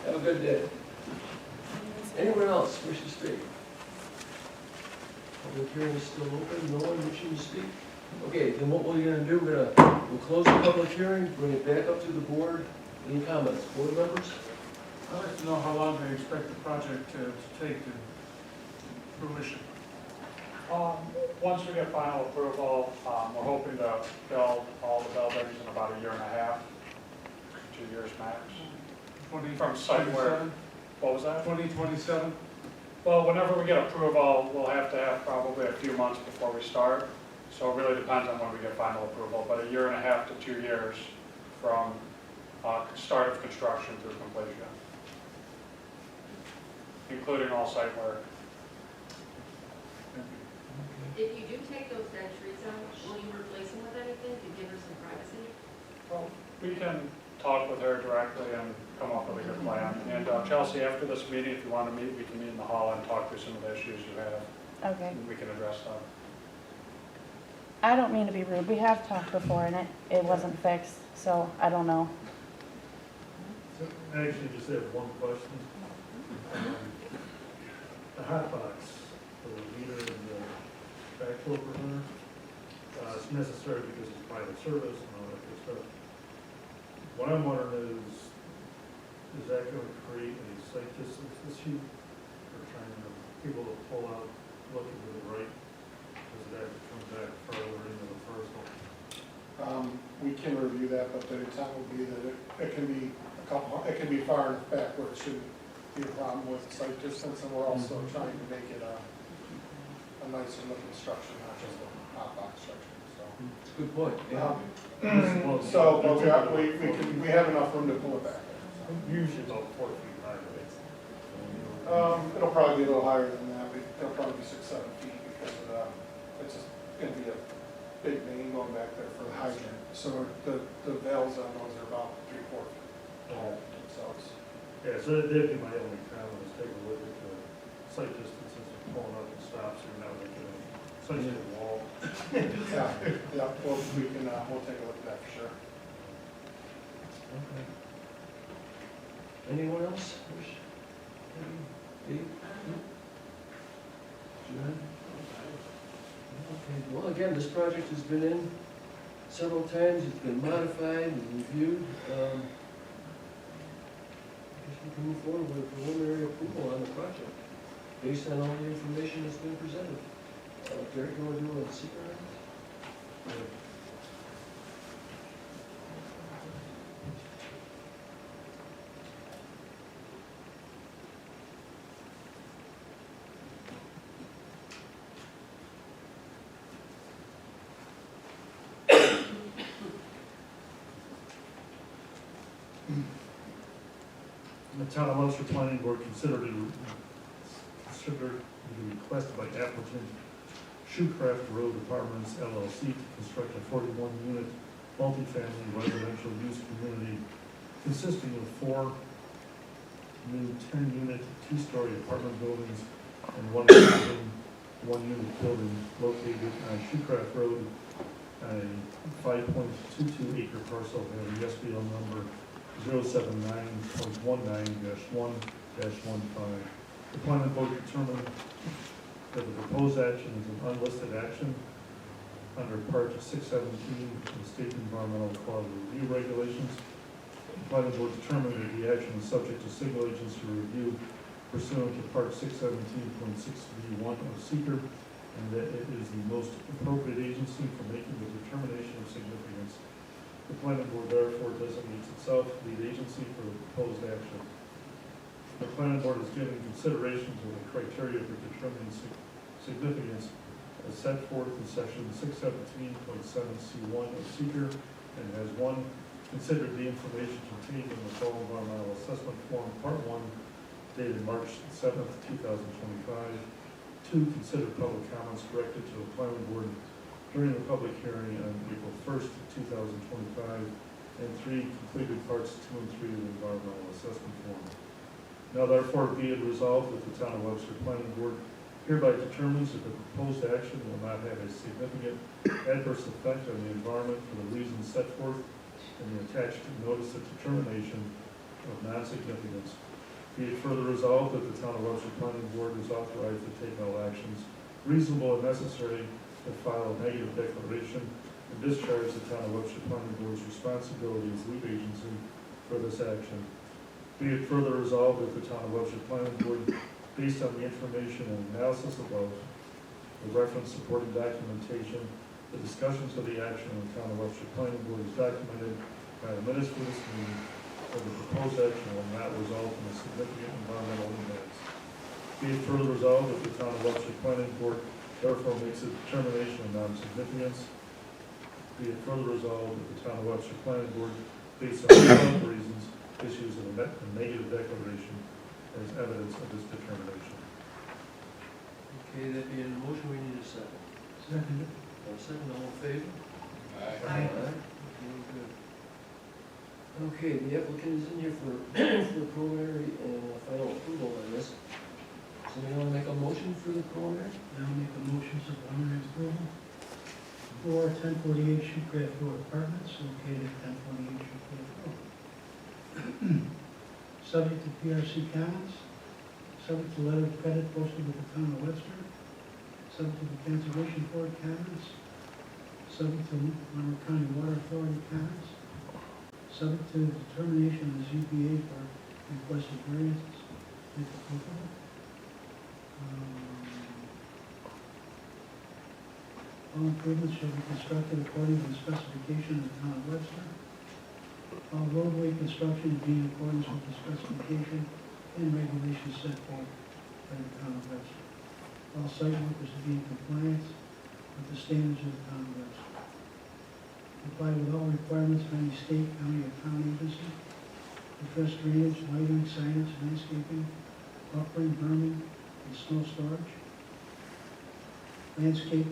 B: Have a good day. Anyone else wish to speak? Public hearing is still open, no one wishing to speak? Okay, then what we're gonna do, we'll close the public hearing, bring it back up to the board. Any comments, board members?
A: I'd like to know how long they expect the project to take to fruition.
K: Once we get final approval, we're hoping to build all the buildings in about a year and a half, 2 years max. From site work.
A: 2027?
K: What was that?
A: 2027?
K: Well, whenever we get approval, we'll have to have probably a few months before we start. So it really depends on when we get final approval, but a year and a half to 2 years from start of construction through completion, including all site work.
C: If you do take those dead trees out, will you replace them with anything to give her some privacy?
K: Well, we can talk with her directly and come up with a good plan. And Chelsea, after this meeting, if you want to meet, we can meet in the hall and talk through some of the issues you have.
L: Okay.
K: We can address them.
L: I don't mean to be rude. We have talked before and it wasn't fixed, so I don't know.
I: I actually just have one question. The hot box for the meter and the backflow preventer, it's necessary because it's private service and all that good stuff. What I'm wondering is that going to create a site distance issue for trying to people to pull out, looking to the right? Does it have to come back further into the parcel?
K: We can review that, but the intent will be that it can be it can be far enough back where it shouldn't be a problem with site distance, and we're also trying to make it a nicer looking structure, not just a hot box structure, so.
B: It's a good point,
K: So, but we have enough room to pull it back.
I: Usually about 4 feet high, right?
K: It'll probably be a little higher than that. It'll probably be 6-7 feet because it's just gonna be a big main going back there for the hydrant. So the valves on those are about 3-4 feet tall themselves.
I: Yeah, so that'd be my only comment, is take a look at the site distances of pulling up and stops here now, like, essentially a wall.
K: Yeah, well, we'll take a look at that for sure.
B: Okay. Anyone else wish? Dave? John? Okay, well, again, this project has been in several times, it's been modified and reviewed. I guess we can move forward with a preliminary approval on the project, based on all the information that's been presented. Derek, you want to do a secret on this?
I: The town of Webster Planning Board considered the request by applicant Shoecraft Road Apartments LLC to construct a 41-unit multifamily residential use community consisting of 4 new 10-unit, 2-story apartment buildings and one existing 1-unit building located on Shoecraft Road a 5.22 acre parcel having SBL number 079.19-1-15. The planning board determined that the proposed action is an unlisted action under Part 617 of the State Environmental Quality Review Regulations. The planning board determined that the action is subject to single agency review pursuant to Part 617.6B1 of SEQR, and that it is the most appropriate agency for making the determination of significance. The planning board therefore designates itself lead agency for the proposed action. The planning board is giving consideration to the criteria for determining significance as set forth in section 617.7C1 of SEQR, and has 1, considered the information contained in the Fall Environmental Assessment Form Part 1 dated March 7th, 2025. 2, consider public comments directed to the planning board during the public hearing on April 1st, 2025. And 3, completed parts 2 and 3 of the environmental assessment form. Now therefore be it resolved that the Town of Webster Planning Board hereby determines that the proposed action will not have a significant adverse effect on the environment for the reasons set forth in the attached notice of determination of non-significance. Be it further resolved that the Town of Webster Planning Board is authorized to take all actions reasonable and necessary to file a negative declaration and discharge the Town of Webster Planning Board's responsibility as lead agency for this action. Be it further resolved that the Town of Webster Planning Board, based on the information and analysis above, the reference supporting documentation, the discussions of the action of the Town of Webster Planning Board is documented by the minutes for this meeting, that the proposed action will not result in a significant environmental impacts. Be it further resolved that the Town of Webster Planning Board therefore makes a determination of non-significance. Be it further resolved that the Town of Webster Planning Board, based on the above reasons, issues a negative declaration as evidence of this determination.
B: Okay, that being a motion, we need a second.
I: Second.
B: Second, all in favor?
C: Aye.
B: Very good. Okay, the applicant is in here for, for preliminary and final approval on this. Somebody want to make a motion for the preliminary?
O: I'll make a motion for preliminary approval for 1048 Shoecraft Road Apartments located at 1048 Shoecraft Road. Subject to PRC comments, subject to letter of credit posted with the Town of Webster, subject to the Conservation Board comments, subject to Monroe County Water Authority comments, subject to the determination of the ZBA for requested variances, if applicable. All improvements shall be constructed according to the specification of the Town of Webster. All roadway construction is being in accordance with the specification and regulations set forth by the Town of Webster. All site work is to be in compliance with the standards of the Town of Webster. Comply with all requirements of any state, county, or town agency. Address drainage, lighting, signage, landscaping, buffering, berming, and snow storage. Landscape,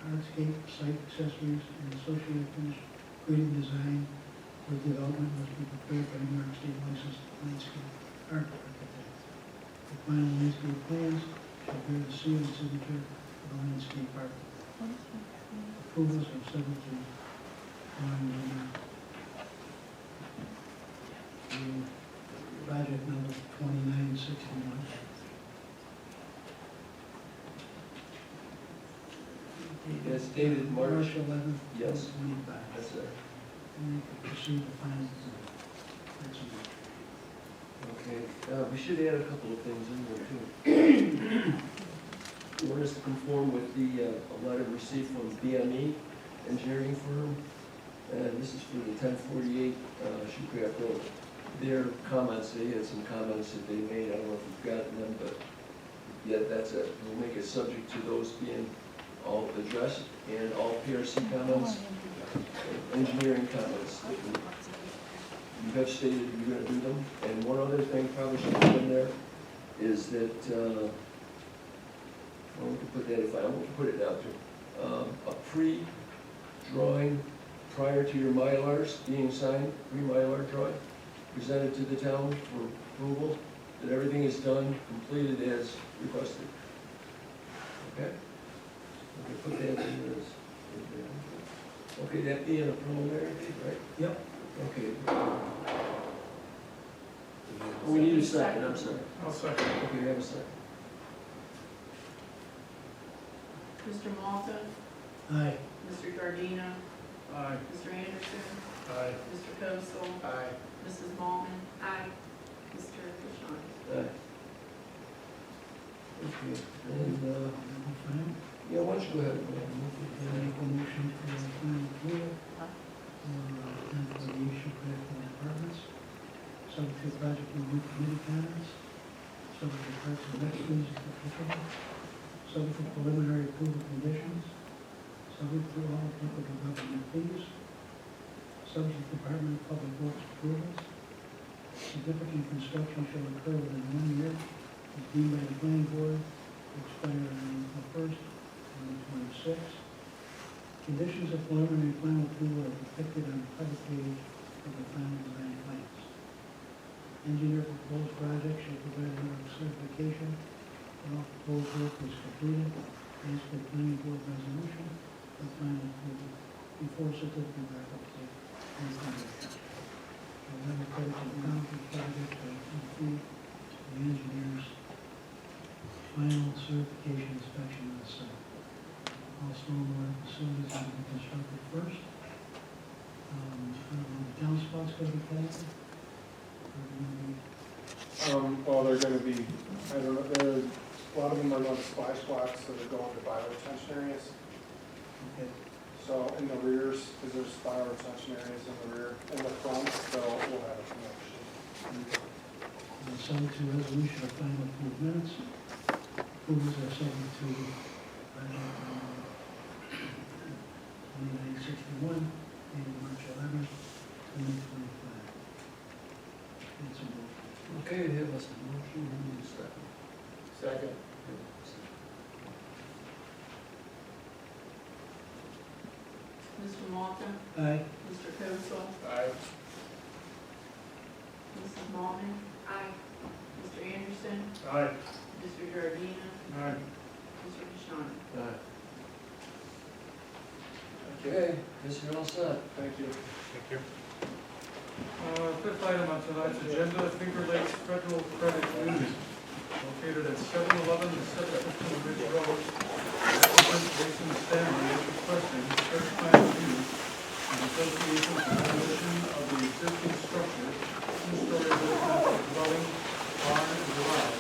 O: hardscape, site accessories, and associated finished grading design for development must be prepared by New York State licensed landscape architect. The final landscape plans shall bear the seal and signature of the landscape architect. Approvals are subject to project number 2961.
B: It's dated March.
O: 11th.
B: Yes.
O: 2025.
B: That's it.
O: And we can proceed to final design. That's all.
B: Okay, we should add a couple of things in there too. One is to conform with the a letter received from BME engineering firm, and this is for the 1048 Shoecraft Road. Their comments, they had some comments that they made, I don't know if you've gotten them, but yeah, that's it. We'll make it subject to those being all addressed and all PRC comments, engineering comments. You have stated you're going to do them. And one other thing probably should be in there is that, well, we can put that if I want to put it out there. A pre-drawing prior to your Mylars being signed, pre-Mylar drawing, presented to the town for approval, that everything is done, completed as requested. Okay? We can put that in there as Okay, that being a preliminary, right?
O: Yep.
B: Okay. We need a second, I'm sorry.
A: I'll second.
B: Okay, we have a second.
L: Mr. Malta,
O: Aye.
L: Mr. Gardino,
A: Aye.
L: Mr. Anderson,
A: Aye.
L: Mr. Kosel,
G: Aye.
L: Mrs. Maltman,
C: Aye.
L: Mr. Kashani.
B: Aye. Okay, and,
O: Final.
B: yeah, why don't you go ahead?
O: I make a motion for final approval and for the issue critical apartments, subject to project review committee comments, subject to parts and rec fees if applicable, subject to preliminary approval conditions, subject to all applicable government fees, subject to Department of Public Works approvals. Significant construction shall occur within 1 year, as deemed by the planning board, to expire on April 1st, 2026. Conditions of preliminary final approval are depicted on the cover page of the final design plans. Engineer proposed project shall provide a certification that all proposed work is completed as per planning board resolution for final approval before certificate of occupancy and foundation. Shall have a credit to the town for project to include the engineer's final certification inspection of the site. All stormwater facilities are to be constructed first. I don't know, the downspouts gonna be connected? Or gonna be-
K: Well, they're gonna be, I don't know, a lot of them are going to splash blocks, so they're going to bioretention areas.
O: Okay.
K: So in the rears, because there's bioretention areas in the rear, in the front, so we'll have a connection.
O: And subject to resolution of final approved minutes. Approvals are subject to project 2961, dated March 11th, 2025. It's a motion.
B: Okay, we have a motion, we need a second.
G: Second.
L: Mr. Malta,
O: Aye.
L: Mr. Kosel,
G: Aye.
L: Mrs. Maltman,
C: Aye.
L: Mr. Anderson,
A: Aye.
L: Mr. Gardino,
A: Aye.
L: Mr. Kashani.
B: Aye. Okay, guess you're all set.
K: Thank you.
A: Fifth item on tonight's agenda, Finger Lakes Federal Credit Union, located at 711 and 715 Ridge Road. Applicant Jason Stanley is requesting site plan review in association with the demolition of the existing structure, two-story residential dwelling, barn, and garage,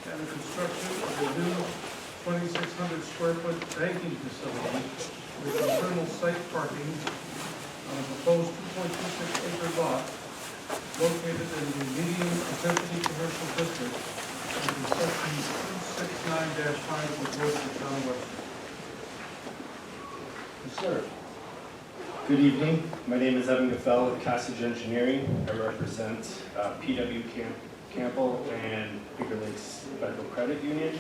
A: and the construction of a new 2,600 square foot banking facility with internal site parking on a proposed 2.26 acre lot located in the medium intensity commercial district under section 269-5 of the Code of the Town of Webster.
B: Yes, sir.
P: Good evening. My name is Evan Gaffel with Costage Engineering. I represent PW Campbell and Finger Lakes Federal Credit Union.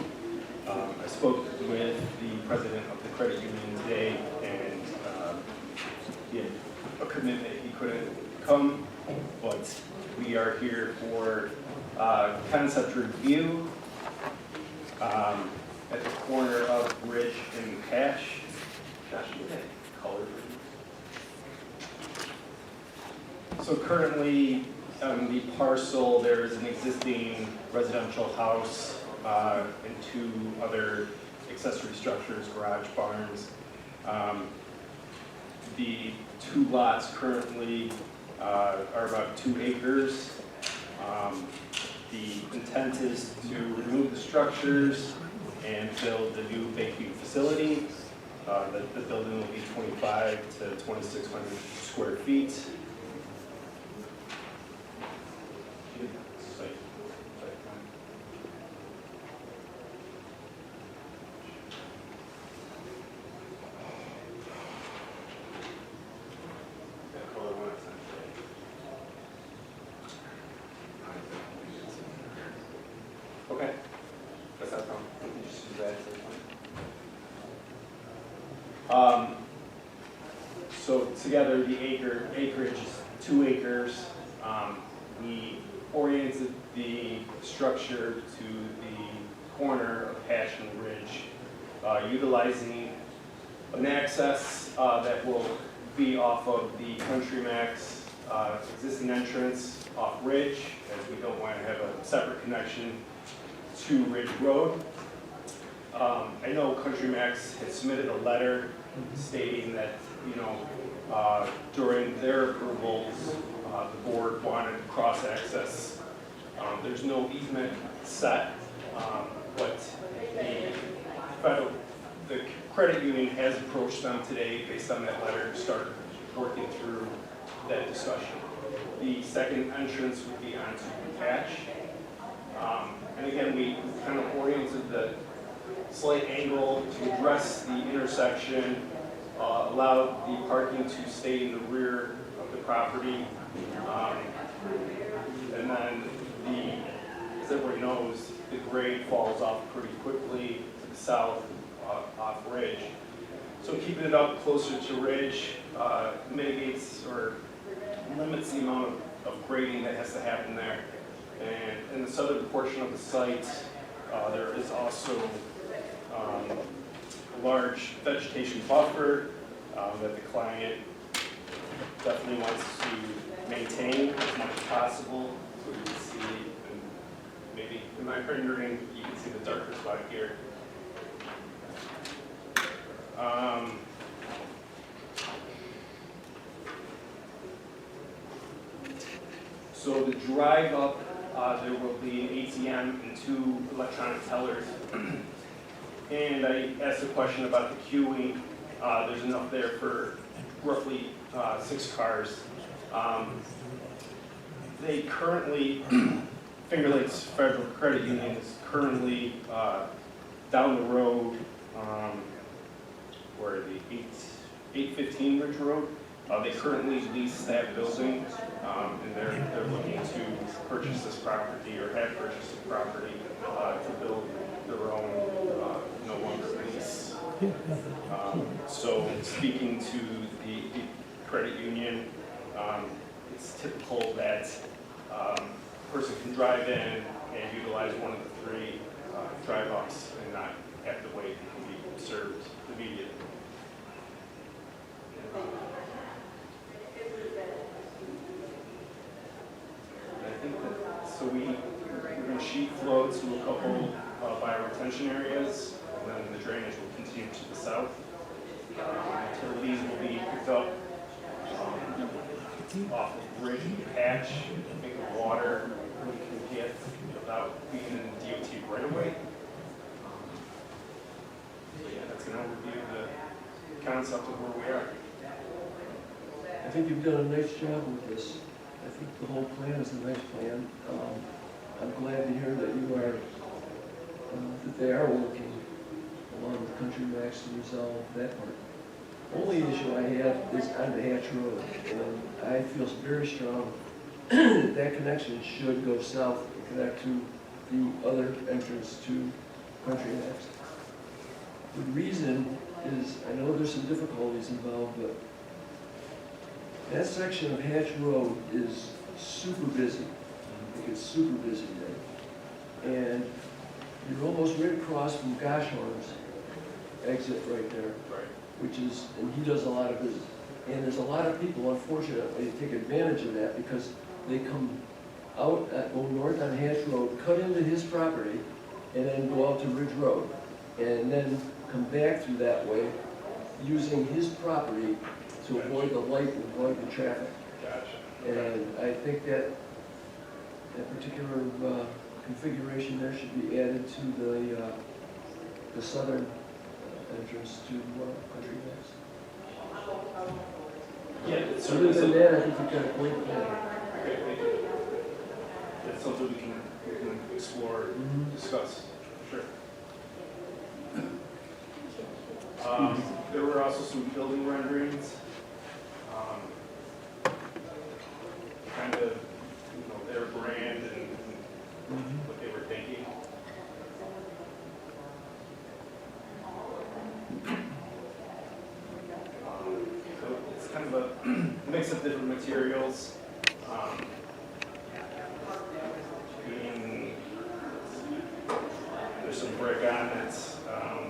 P: I spoke with the president of the credit union today, and he had a commitment he couldn't come, but we are here for concept review at the corner of Ridge and Cash. Josh, you had color for you? So currently, on the parcel, there is an existing residential house and two other accessory structures, garage, barns. The two lots currently are about 2 acres. The intent is to remove the structures and build a new banking facility. The building will be 25 to 2,600 square feet. Okay, that's not wrong. We can just use that as a point. So together, the acreage is 2 acres. We oriented the structure to the corner of Hash and Ridge, utilizing an access that will be off of the Country Max existing entrance off Ridge, as we don't want to have a separate connection to Ridge Road. I know Country Max had submitted a letter stating that, during their approvals, the board wanted cross-access. There's no easement set, but the credit union has approached them today based on that letter, start working through that discussion. The second entrance would be onto Patch. And again, we kind of oriented the slight angle to address the intersection, allow the parking to stay in the rear of the property. And then as everybody knows, the grade falls off pretty quickly to the south off Ridge. So keeping it up closer to Ridge mitigates or limits the amount of grading that has to happen there. And in the southern portion of the site, there is also a large vegetation buffer that the client definitely wants to maintain as much as possible. So you can see, and maybe in my rendering, you can see the darker spot here. So the drive up, there will be an ATM and 2 electronic tellers. And I asked a question about the queuing. There's enough there for roughly 6 cars. They currently, Finger Lakes Federal Credit Union is currently down the road, where are they, 815 Ridge Road. They currently lease that building, and they're looking to purchase this property, or have purchased the property, to build their own, no longer lease. So speaking to the credit union, it's typical that a person can drive in and utilize one of the 3 drive-ups and not have to wait and be served immediately. I think that, so we're going to sheet flow to a couple bioretention areas, and then the drainage will continue to the south. Utilities will be picked up off of Ridge and Patch, think of water we can get without being in DOT right away. So yeah, that's an overview of the concept of where we are.
B: I think you've done a nice job with this. I think the whole plan is a nice plan. I'm glad to hear that you are, that they are working along with Country Max to resolve that part. Only issue I have is on the Hatch Road, and I feel very strong that that connection should go south and connect to the other entrance to Country Max. The reason is, I know there's some difficulties involved, but that section of Hatch Road is super busy. It gets super busy there. And you're almost right across from Goshorn's exit right there.
P: Right.
B: Which is, and he does a lot of business. And there's a lot of people, unfortunately, take advantage of that because they come out, go north on Hatch Road, cut into his property, and then go out to Ridge Road. And then come back through that way, using his property to avoid the light and avoid the traffic.
P: Gotcha.
B: And I think that particular configuration there should be added to the southern entrance to Country Max.
P: Yeah,
B: Other than that, I think you've got a great plan.
P: Okay, thank you. That's something we can explore, discuss, sure. There were also some building renderings, kind of, their brand and what they were thinking. So it's kind of a mix of different materials. There's some brick on it,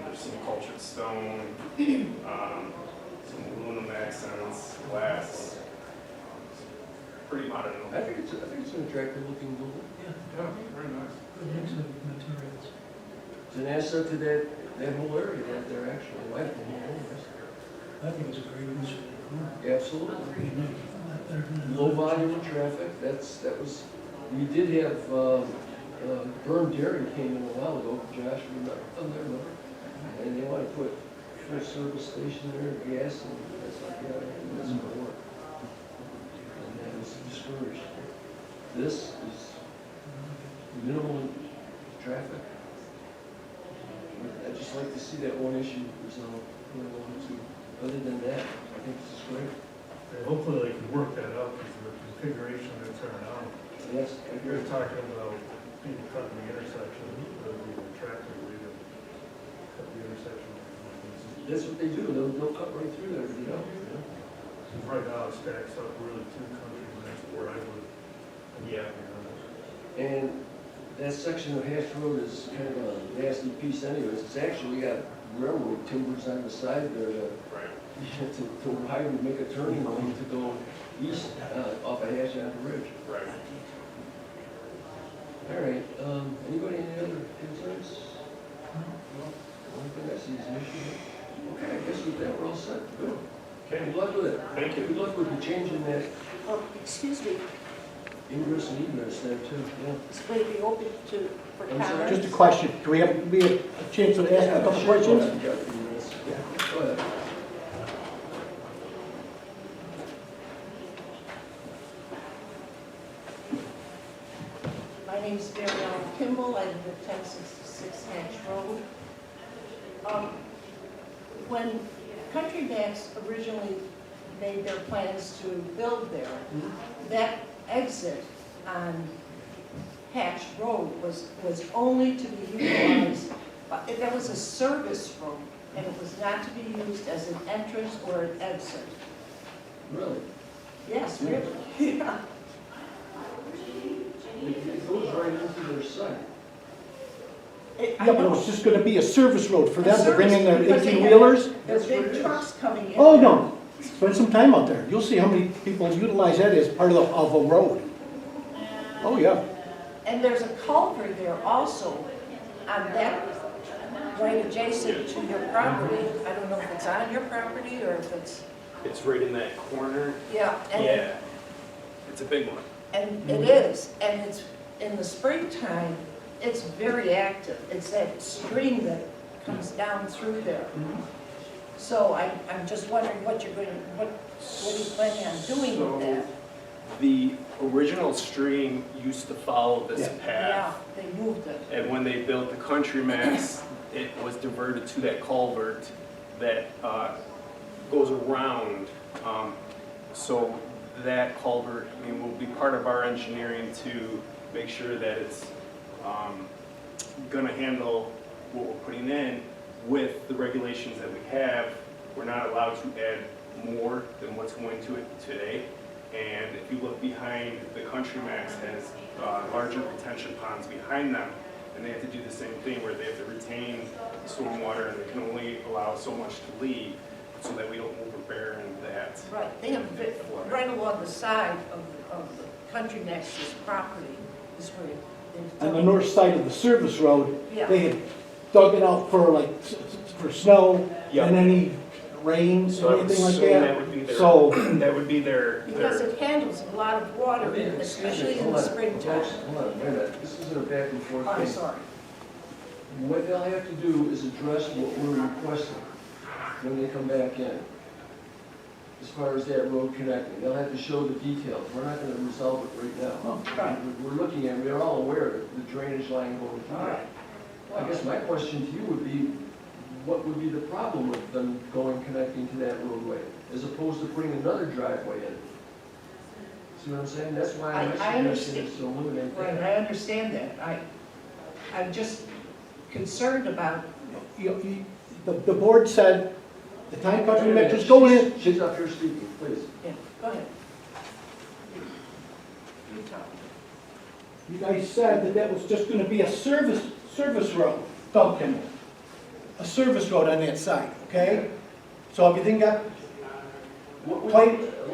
P: there's some cultured stone, some aluminum accents, glass. Pretty modern.
B: I think it's an attractive looking building.
A: Yeah, very nice.
O: Good mix of materials.
B: It's an asset to that whole area right there, actually, in my opinion.
O: I think it's a great use for the corner.
B: Absolutely.
O: Pretty nice. A lot better than-
B: Low volume of traffic, we did have, Burn Dairy came in a while ago, Josh, remember? And they want to put full service station there, gas, and that's like, yeah, that's gonna work. And that was discouraged. This is minimal traffic. I'd just like to see that one issue resolved, other than that, I think this is great.
I: And hopefully they can work that out because of the configuration that's there now.
B: Yes, I agree.
I: You're talking about people cutting the intersection, whether it be attractively to cut the intersection.
B: That's what they do, they'll cut right through there, you know?
I: Because right now it stacks up really two countries, and that's where I would.
P: Yeah.
B: And that section of Hatch Road is kind of a nasty piece anyways. It's actually got railroad timbers on the side there to,
P: Right.
B: to ride and make a turning lane to go east off of Hatch on the Ridge.
P: Right.
B: All right, anybody, any other concerns? Only thing I see is an issue. Okay, I guess with that, we're all set. Good.
P: Okay.
B: Good luck with it.
P: Thank you.
B: Good luck with the changing that
Q: Oh, excuse me,
B: ingress and egress there too, yeah.
Q: it's going to be open to, for
B: I'm sorry?
Q: comments?
K: Just a question, do we have a chance to ask a couple
B: Sure, go
K: questions?
B: ahead. You got a few minutes. Go ahead.
Q: My name is Mary Ellen Kimball, I live at 1066 Hatch Road. When Country Max originally made their plans to build there, that exit on Hatch Road was only to be utilized, that was a service road, and it was not to be used as an entrance or an exit.
B: Really?
Q: Yes, really, yeah.
B: It goes right into their site.
Q: I
K: Yeah, but it
Q: know.
K: was just gonna be a service road for
Q: A
K: them to bring in their
Q: service, because they have-
K: 18-wheelers?
Q: There's
B: That's what it
Q: big
B: is.
Q: trucks coming in.
K: Oh, no, spend some time out there. You'll see how many people utilize that as part of a road. Oh, yeah.
Q: And there's a culvert there also on that, right adjacent to your property. I don't know if it's on your property or if it's,
P: It's right in that corner.
Q: yeah. And
P: It's a big one.
Q: And it is, and it's, in the springtime, it's very active. It's that stream that comes down through there. So I'm just wondering what you're going to, what are you planning on doing with that?
P: The original stream used to follow this
K: Yeah.
Q: Yeah,
P: path.
Q: they moved it.
P: And when they built the Country Max, it was diverted to that culvert that goes around. So that culvert, I mean, will be part of our engineering to make sure that it's gonna handle what we're putting in with the regulations that we have. We're not allowed to add more than what's going to it today. And if you look behind, the Country Max has larger retention ponds behind them, and they have to do the same thing where they have to retain stormwater, and they can only allow so much to leave so that we don't overbear in that.
Q: Right, they have, right along the side of the Country Max's property is where they've
K: On the
Q: done-
K: north side of the service road,
Q: Yeah.
K: they had dug it out for like, for snow
P: Yep.
K: and any rain
P: So
K: or
P: I would
K: anything like
P: assume
K: that.
P: that would be their,
K: So,
P: that would be their,
Q: Because it handles a lot of water,
B: Excuse me,
Q: especially in
B: hold
Q: the
B: on,
Q: springtime.
B: folks, hold on, wait a minute. This isn't a back and forth
Q: Oh, I'm
B: thing.
Q: sorry.
B: What they'll have to do is address what we're requesting when they come back in. As far as that road connecting, they'll have to show the details. We're not gonna resolve it right now.
K: Oh,
Q: right.
B: We're looking at, we're all aware of the drainage line going through there. I guess my question to you would be, what would be the problem with them connecting to that roadway, as opposed to putting another driveway in? See what I'm saying? That's why
Q: I
B: my suggestion
Q: understand.
B: is to eliminate
Q: Right,
B: that.
Q: I understand that. I'm just concerned about,
K: the board said, the time Country Max was going in,
B: She's up here speaking, please.
Q: yeah, go ahead. You talk.
K: you guys said that that was just gonna be a service road, Doug Kimball.
R: a service road on that side, okay? So everything got,
B: Let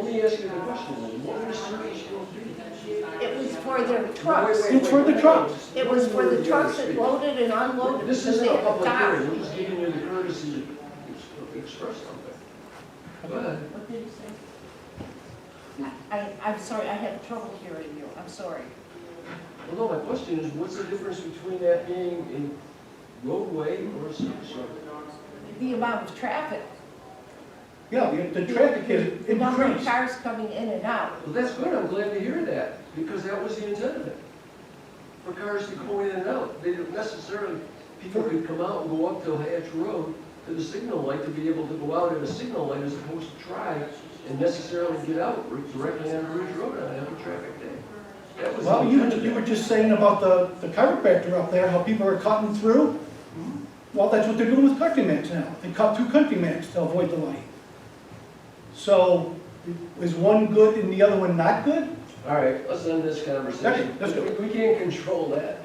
B: me ask you the question, then. What would a service road be?
Q: It was for their trucks.
R: it's for the trucks.
Q: It was for the trucks that loaded and unloaded.
B: This
Q: because
B: isn't
Q: they
B: a
Q: had to
B: public
Q: dock.
B: hearing, we're just giving you the courtesy to express something. Go ahead.
Q: What did you say? I'm sorry, I have trouble hearing you. I'm sorry.
B: Well, no, my question is, what's the difference between that being a roadway or a service road?
Q: The amount of traffic.
R: Yeah, the traffic is
Q: The number of
R: increased.
Q: cars coming in and out.
B: Well, that's good, I'm glad to hear that, because that was the intent of it. For cars to go in and out, they don't necessarily, people could come out and go up to Hatch Road to the signal light to be able to go out at a signal light as opposed to try and necessarily get out directly on Ridge Road on every traffic day. That was the
R: Well,
B: intent of
R: you
B: it.
R: were just saying about the chiropractor up there, how people are cutting through. Well, that's what they're doing with country mats now. They cut through country mats to avoid the light. So, is one good and the other one not good?
B: All right, let's end this conversation.
R: Okay, let's go.
B: We can't control that.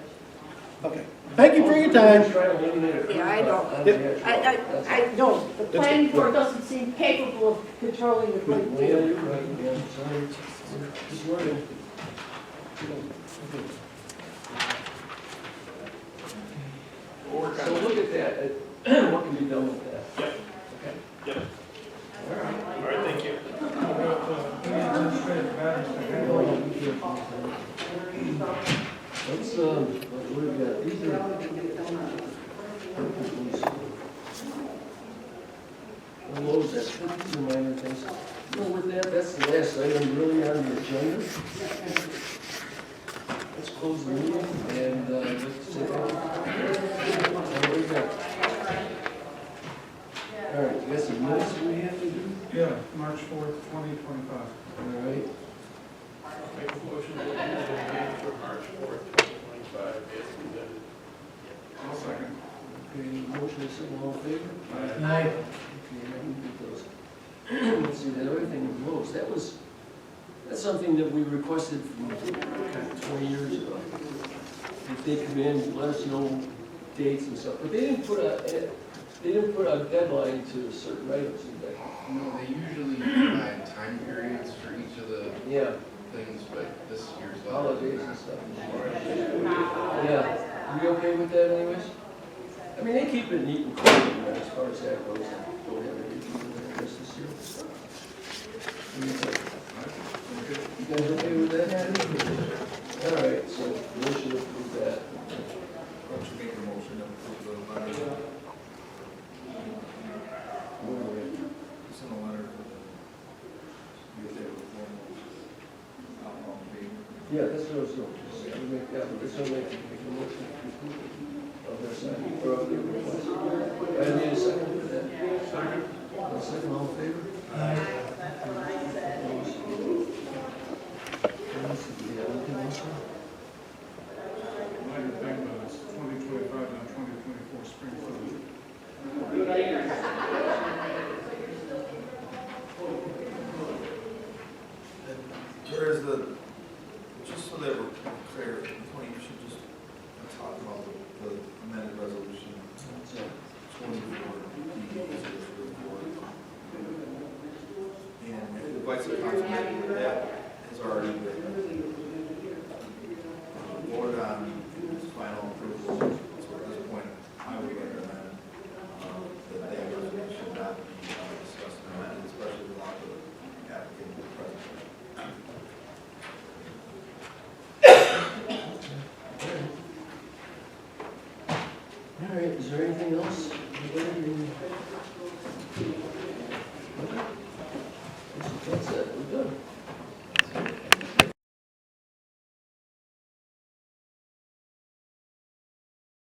R: Okay. Thank you for your time.
Q: Yeah, I don't. I don't. The planning board doesn't seem capable of controlling the
B: Yeah,
Q: good
B: you're
Q: deal.
B: right, yeah, sorry. Just learning. So look at that, what can be done with that?
D: Yep.
B: Okay.
D: Yep.
B: All right.
D: All right, thank you.
B: Let's, what do we got? These are. Well, these are minor things. Well, with that, that's the last item really on the agenda. Let's close the meeting and, let's say what do we got? All right, we got some minutes we have to do.
A: Yeah, March 4th, 2025.
B: All right.
G: Make a motion to approve the minutes for March 4th, 2025, as presented.
A: I'll second.
B: Okay, motion is second, all in favor?
R: Aye.
B: Okay, now we do those. Let's see, the other thing with roads, that's something that we requested from kind of 20 years ago. If they come in, let us know dates and stuff, but they didn't put a deadline to certain items, did they?
F: No, they usually provide time periods for each of the
B: Yeah,
F: things, but this year's.
B: holidays and stuff. Yeah, are we okay with that anyways? I mean, they keep it neat and clean as far as that goes. I don't have any issue with that this year. What do you think? You guys okay with that? All right, so motion to approve that.
F: Don't you make a motion to approve the letter?
B: Where are we?
F: It's in a letter for the, you get that formal outlaw payment.
B: Yeah, that's what I was doing. Just make that, this will make a motion to approve it. Of their second, or of their request. I need a second for that. Second. A second, all in favor?
A: Minor thing, but it's 2025, not 2024 spring food.
S: There is just so that we're clear, Tony, you should just talk about the amended resolution 24. And if the advice of council, that has already been voted on, its final approval. So at this point, I would recommend that resolution not be discussed and amended, especially without the applicant present.
B: All right, is there anything else? That's it, we're done.